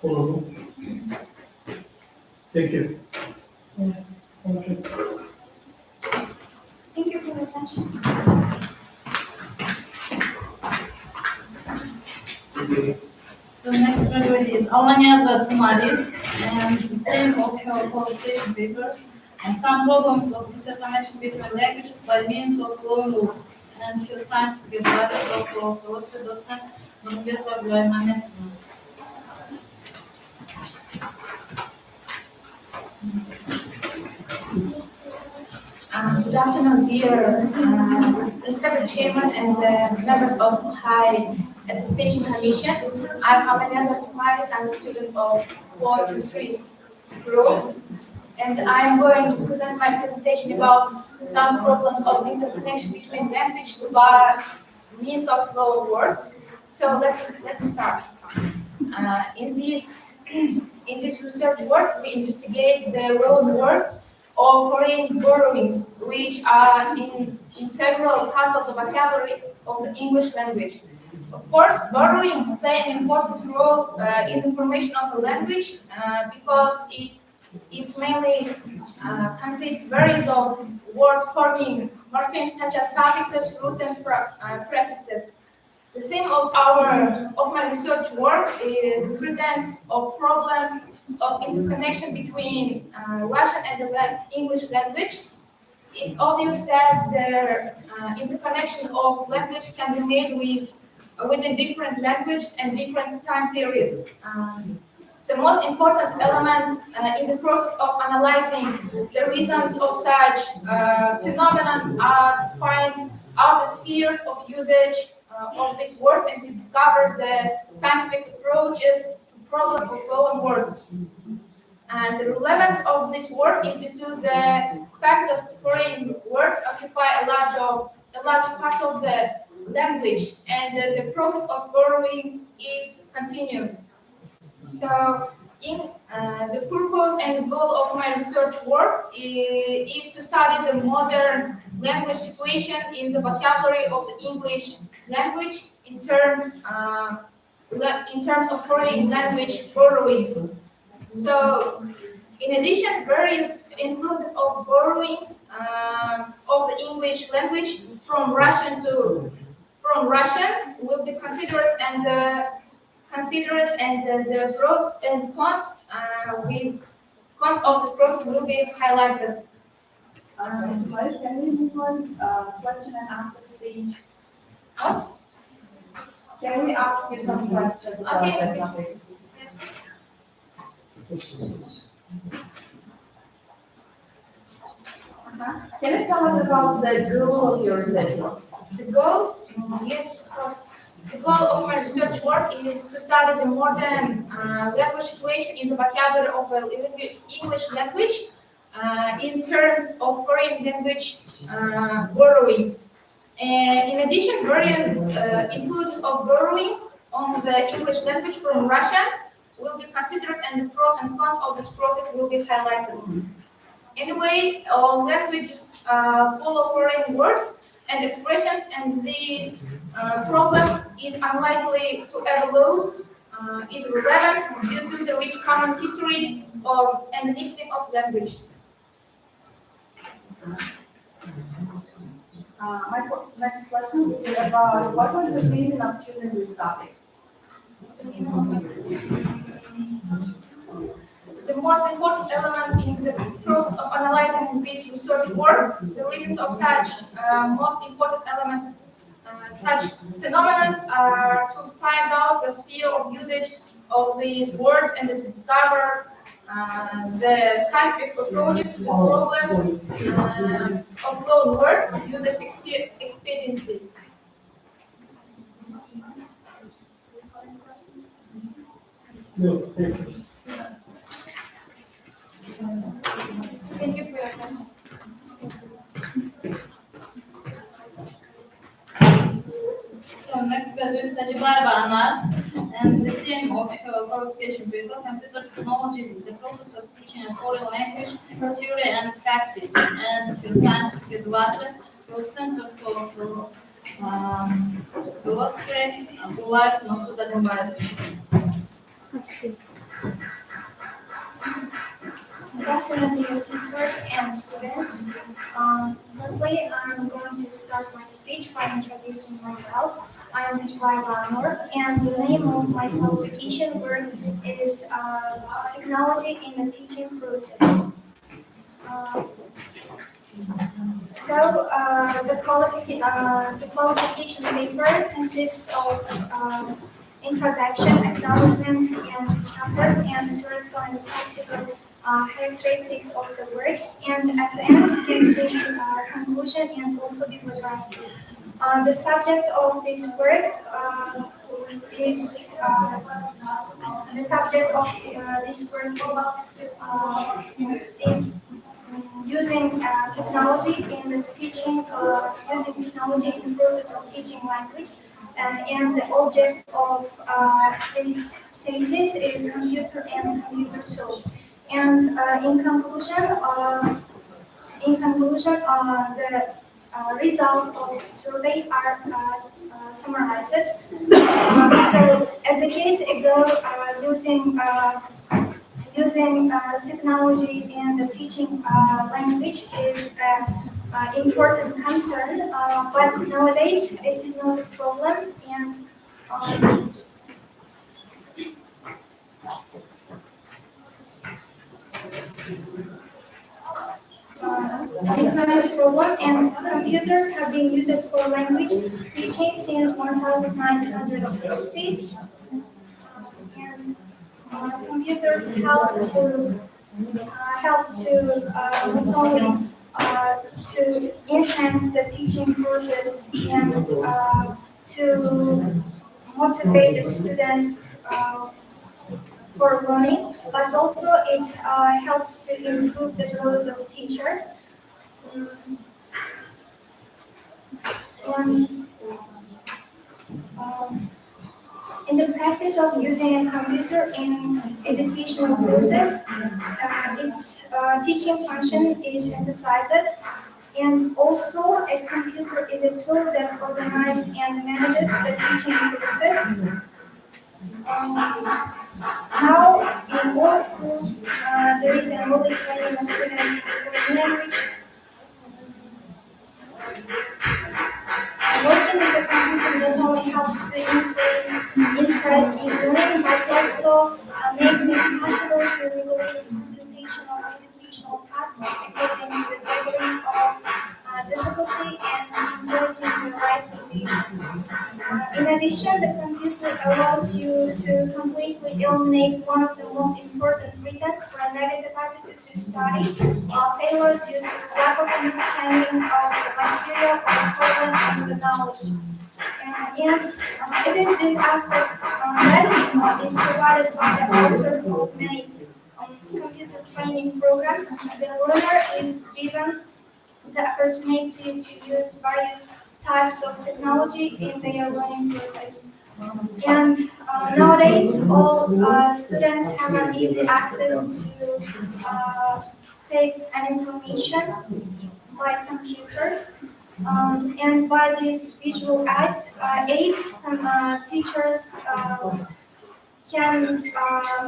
Follow. Thank you. thank you for your attention. So next graduate is Alanyaza Kumaris, and the same of her qualification paper, and some problems of interconnection between languages by means of loan moves, and her scientific advisor, Dr. of philosophy, docent, Nurbetua Glaimamet. Good afternoon, dear respected chairman and members of High Attestation Commission. I'm Alanyaza Kumaris. I'm a student of 423 group, and I'm going to present my presentation about some problems of interconnection between languages by means of loan words. So let me start. In this research work, we investigate the loan words or foreign borrowings, which are an integral part of the vocabulary of the English language. Of course, borrowings play an important role in the formation of a language because it's mainly consists varies of word-forming morphemes such as suffixes, roots, and prefixes. The theme of my research work is the presence of problems of interconnection between Russian and the English language. It's obvious that the interconnection of language can be made within different languages and different time periods. The most important element in the process of analyzing the reasons of such phenomenon are to find out the spheres of usage of these words and to discover the scientific approaches to problem of loan words. And the relevance of this work is due to the fact that foreign words occupy a large part of the language, and the process of borrowing is continuous. So, the purpose and the goal of my research work is to study the modern language situation in the vocabulary of the English language in terms of foreign language borrowings. So, in addition, various influences of borrowings of the English language from Russian will be considered, and the pros and cons of this process will be highlighted. Guys, can we move on question and answer stage? What? Can we ask you some questions about Okay. that topic? Yes. Can you tell us about the goal of your research work? The goal, yes, of course. The goal of my research work is to study the modern language situation in the vocabulary of the English language in terms of foreign language borrowings. And in addition, various influences of borrowings on the English language from Russian will be considered, and the pros and cons of this process will be highlighted. Anyway, all languages follow foreign words and expressions, and this problem is unlikely to ever lose its relevance due to the rich common history and mixing of languages. Next question is about what was the reason of choosing this topic? The most important element in the process of analyzing this research work, the reasons of such most important elements, such phenomenon are to find out the sphere of usage of these words and to discover the scientific approaches to the problems of loan words user expediency. No, thank you. Thank you for your attention. So next graduate Tajibai Anwar, and the theme of her qualification paper, computer technologies is the process of teaching a foreign language, theory and practice, and to scientific advisor, to Center for Philosophy, Abdullah Masoud Agumbayevich. Good afternoon, dear teachers and students. Firstly, I'm going to start my speech by introducing myself. I am Tajbai Anwar, and the name of my qualification work is Technology in the Teaching Process. The qualification paper consists of introduction, acknowledgement, and chapters, and theoretical and practical characteristics of the work, and at the end you can see conclusion and also bibliography. The subject of this work is using technology in the teaching, using technology in the process of teaching language, and the object of this thesis is computer and computer tools. And in conclusion, the results of the survey are summarized. So, a decade ago, using technology in the teaching language is an important concern, but nowadays it is not a problem. And it's not a problem, and computers have been used for language teaching since 1960s. And computers help to not only to enhance the teaching process and to motivate the students for learning, but also it helps to improve the growth of teachers. In the practice of using a computer in educational process, its teaching function is emphasized, and also a computer is a tool that organizes and manages the teaching process. Now, in all schools, there is an early training of students for language. Working with a computer not only helps to increase interest in learning, but also makes it possible to regulate the presentation of educational tasks according to the degree of difficulty and encouraging the right decisions. In addition, the computer allows you to completely eliminate one of the most important reasons for a negative attitude to study, failure due to lack of understanding of the material, the problem, and the knowledge. And it is this aspect that is provided by the authors of many computer training programs. The learner is given the opportunity to use various types of technology in their learning process. And nowadays, all students have an easy access to take an information by computers. And by this visual aids, teachers can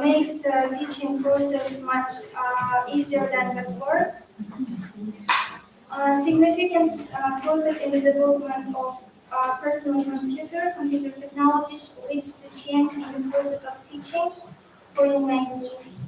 make the teaching process much easier than before. Significant process in the development of personal computer technologies leads to change in the process of teaching foreign languages.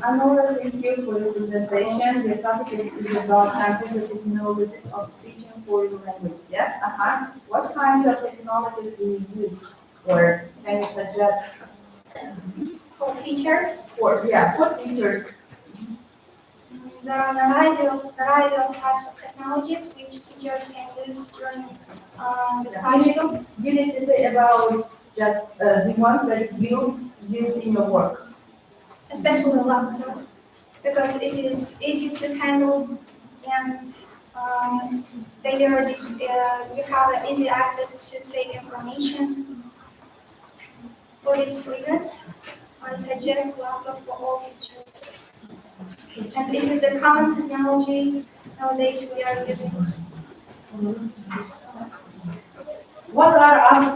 Anora, thank you for your presentation. The topic is about computer technologies of teaching foreign language. Yeah? What kind of technologies do you use? Or can you suggest For teachers, for teachers? there are a variety of types of technologies which teachers can use during the classroom. You need to say about just the ones that you use in your work. Especially laptop, because it is easy to handle and there you have easy access to take information. For these reasons, I suggest laptop for all teachers. And it is the common technology nowadays we are using. What are other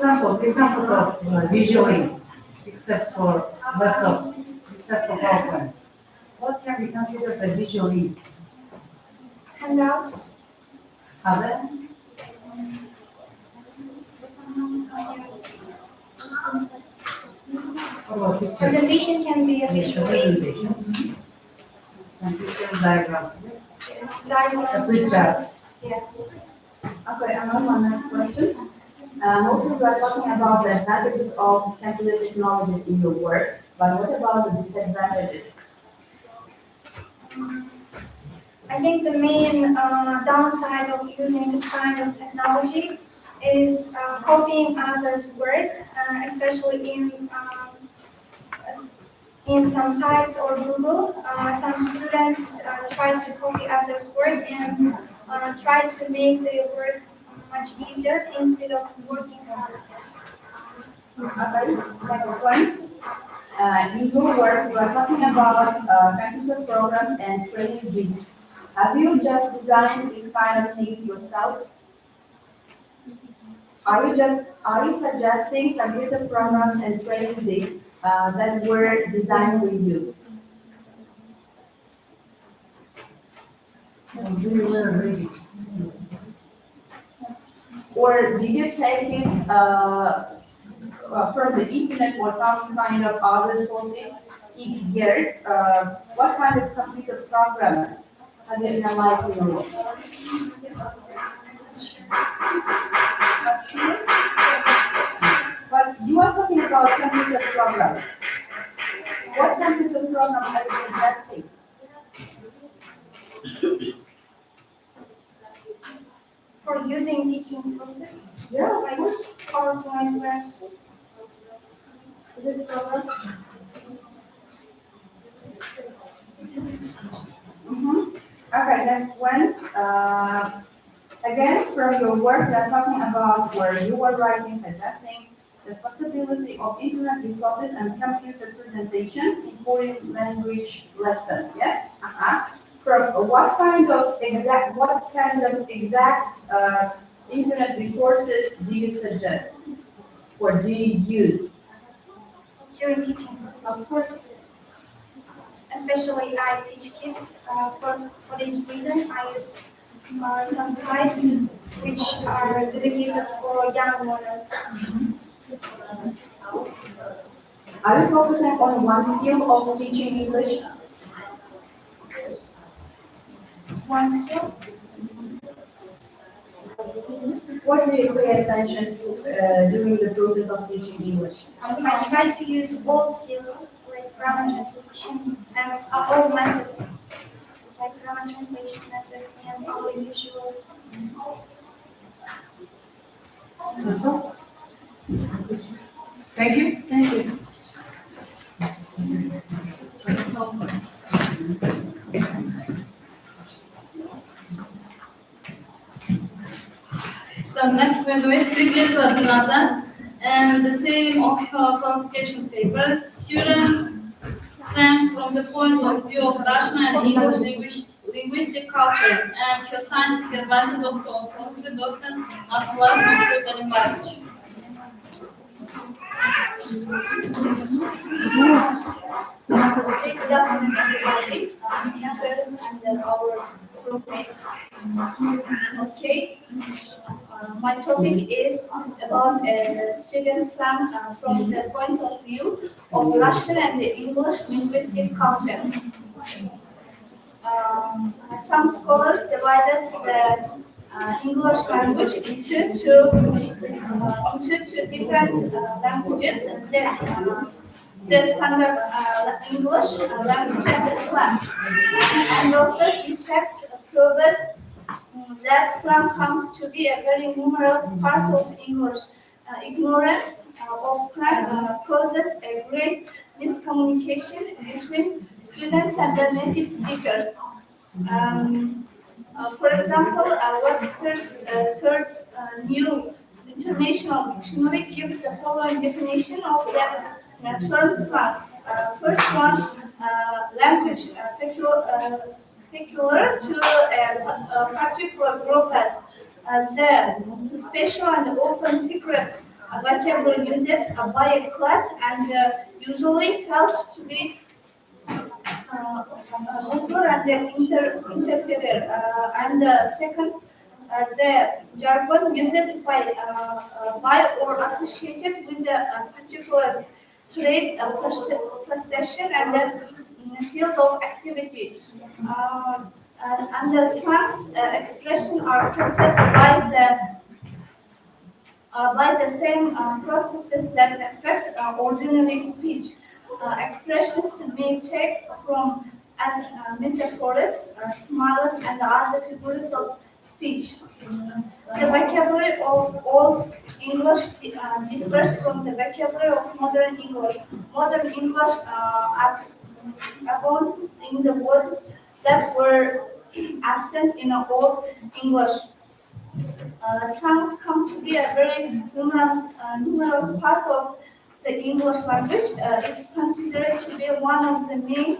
examples of visual aids, except for laptop, except for PowerPoint? What can be considered a visual aid? Handouts, Other? What about pictures? presentation can be a visual aid. Presentation. Some pictures, diagrams, yes? Yes, diagrams, Flip charts. Okay, another one next question. Mostly we are talking about the advantages of computer technologies in your work, but what about the disadvantages? I think the main downside of using such kind of technology is copying others' work, especially in some sites or Google. Some students try to copy others' work and try to make their work much easier instead of working hard. Okay, next one. In your work, you are talking about computer programs and training disks. Have you just designed this kind of things yourself? Are you suggesting computer programs and training disks that were designed with you? Or did you take it from the internet or some kind of other sources? If yes, what kind of computer programs have you analyzed in your work? Not sure. But you are talking about computer programs. What computer program are you suggesting? For using teaching process, Yeah, like PowerPoint, webs. Okay, next one. Again, from your work, you are talking about where you were writing, suggesting the possibility of internet resources and computer presentations in foreign language lessons. Yes. From what kind of exact internet resources do you suggest or do you use? During teaching process. Of course. Especially I teach kids. For this reason, I use some sites which are dedicated for young learners. Are you focusing on one skill of teaching English? One skill. What do you pay attention to during the process of teaching English? I try to use all skills like grammar translation and all methods like grammar translation method and all the usual. Thank you. Thank you. So next we do it previous Adinazan and the same of her qualification paper. Student stand from the point of view of Russian and English linguistic cultures and her scientific advisor Dr. Alphonse Docent Atlas Galimbarovich. Good afternoon, everybody. I'm teachers and our groupmates. Okay, my topic is about student slang from the point of view of Russian and English linguistic culture. Some scholars divided the English language into two different languages, the standard English language and the slang. And also this fact proves that slang comes to be a very numerous part of English. Ignorance of slang causes a great miscommunication between students and the native speakers. For example, Webster's third new international dictionary gives the following definition of the term slangs. First one, language peculiar to a particular group as the special and often secret vocabulary used by a class and usually felt to be vulgar and inferior. And second, the jargon used by or associated with a particular trade, profession, and field of activity. And the slangs expression are created by the same processes that affect ordinary speech. Expressions may take from as metaphors, smiles, and other figures of speech. The vocabulary of Old English differs from the vocabulary of Modern English. Modern English abounds in the words that were absent in Old English. Slangs come to be a very numerous part of the English language. It's considered to be one of the main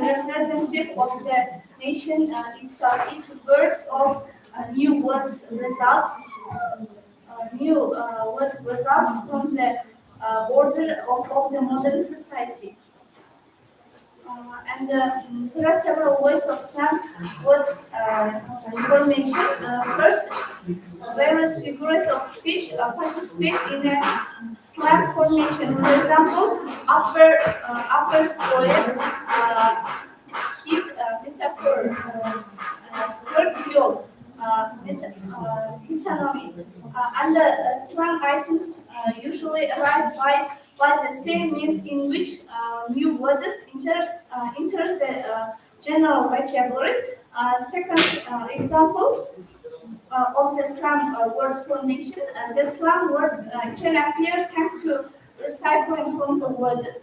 representative of the nation itself. It words of new words results from the order of the modern society. And there are several ways of slang words formation. First, various figures of speech participate in a slang formation. For example, upper story, heat, metaphor, skirt, fuel, metonymy, and the slang items usually arise by the same means in which new words enter the general vocabulary. Second example of the slang words formation, the slang word can appear thanks to recycling from the words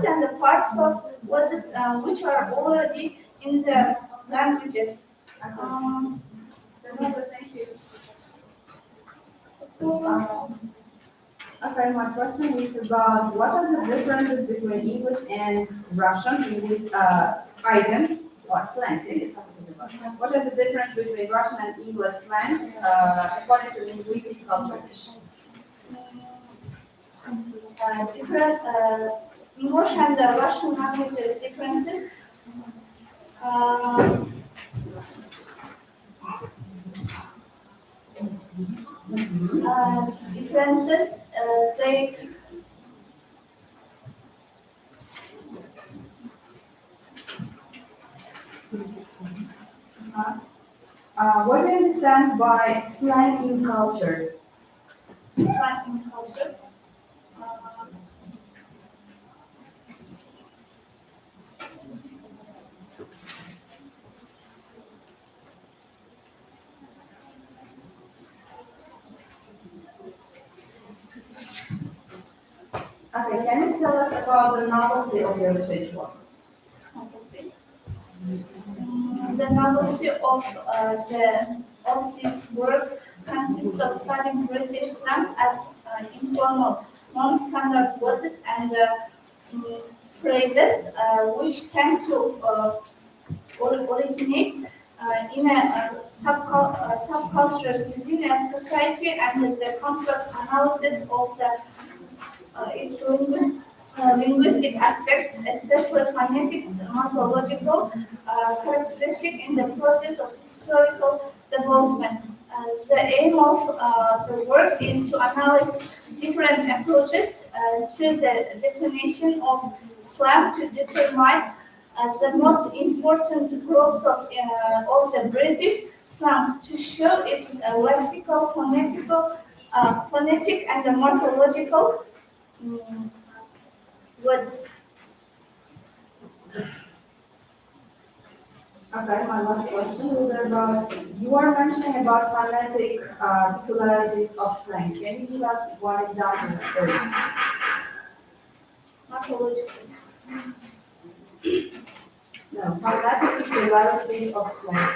and the parts of words which are already in the languages. Thank you. Okay, my question is about what are the differences between English and Russian linguistic items or slangs? What is the difference between Russian and English slangs according to linguistic cultures? Different English and Russian languages differences. Differences say what do you understand by slang in culture? Slang in culture. Okay, can you tell us about the novelty of your research work? The novelty of this work consists of studying British slangs as informal, non-standard words and phrases which tend to originate in a subcultures within a society and the complex analysis of its linguistic aspects, especially phonetics, morphological characteristic in the process of historical development. The aim of the work is to analyze different approaches to the definition of slang to determine the most important groups of the British slangs to show its lexical, phonetic and morphological words. Okay, my last question is about, you are mentioning about phonetic peculiarities of slangs. Can you give us one example of those? Morphological. No, phonetic peculiarities of slangs.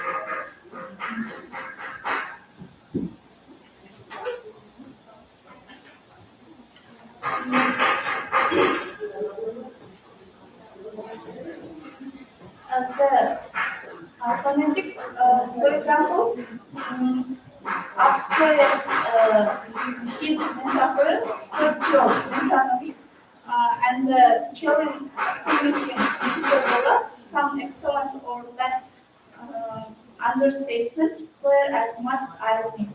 As a phonetic, for example, abstract hit metaphor, script kill metonymy, and killing extinguishing hyperbola, some excellent or bad understatement, clear as mud irony.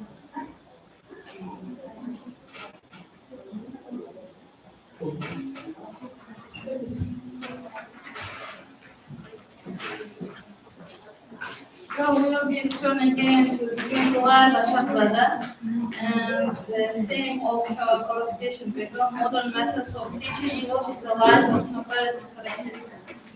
So we will be turning again to Singular Lashatlada and the same of her qualification paper, modern methods of teaching English is a light of comparative characteristics.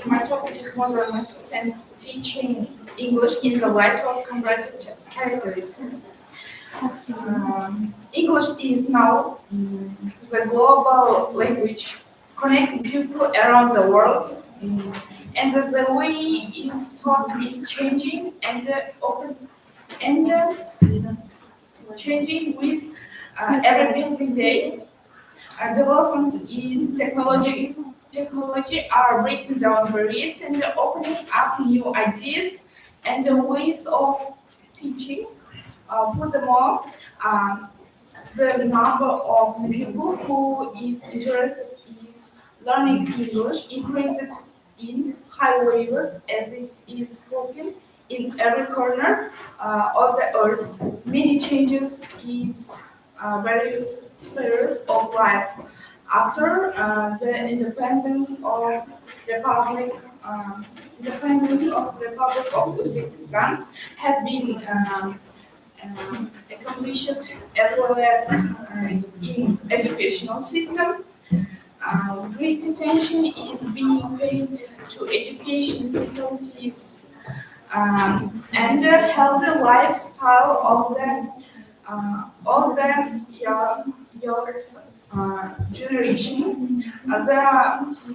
My topic is modern methods and teaching English in the light of comparative characteristics. English is now the global language connecting people around the world, and the way it's taught is changing and changing with every passing day. Developments in technology are breaking down barriers and opening up new ideas and ways of teaching. Furthermore, the number of people who is interested in learning English increased in high levels as it is spoken in every corner of the earth. Many changes in various spheres of life. After the independence of Republic of Uzbekistan had been accomplished as well as in educational system. Great attention is being paid to education facilities and the healthy lifestyle of the young generation.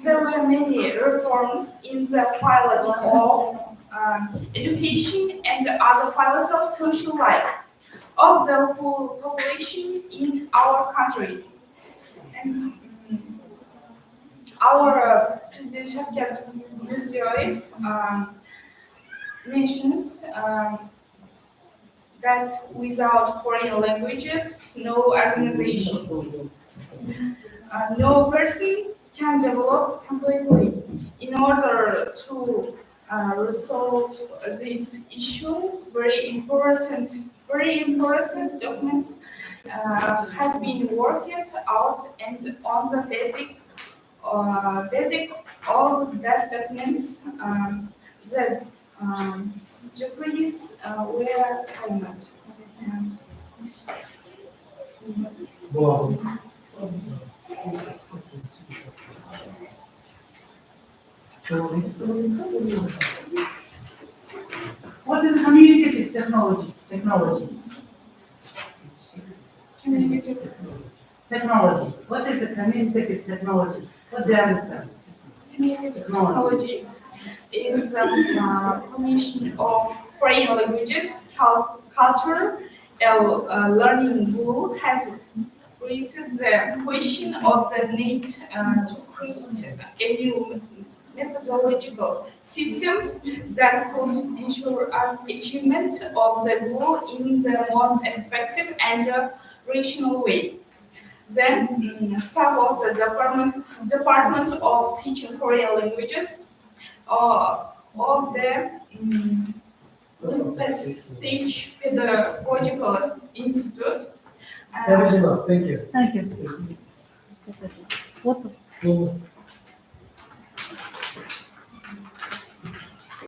There were many reforms in the field of education and other fields of social life of the whole population in our country. And our President Shavkat Mirziyoyev mentions that without foreign languages, no organization, no person can develop completely. In order to resolve this issue, very important documents have been worked out, and on the basic of that documents, the decrees were silent. Wow. What is communicative technology? Technology. What is the communicative technology? What do you understand? Communicative technology is the combination of foreign languages, culture, learning tool has raised the question of the need to create a new methodological system that could ensure us achievement of the goal in the most effective and rational way. Then, staff of the Department of Teaching Korean Languages of the Stage Pedagogical Institute. That is enough, thank you. Thank you. Mm.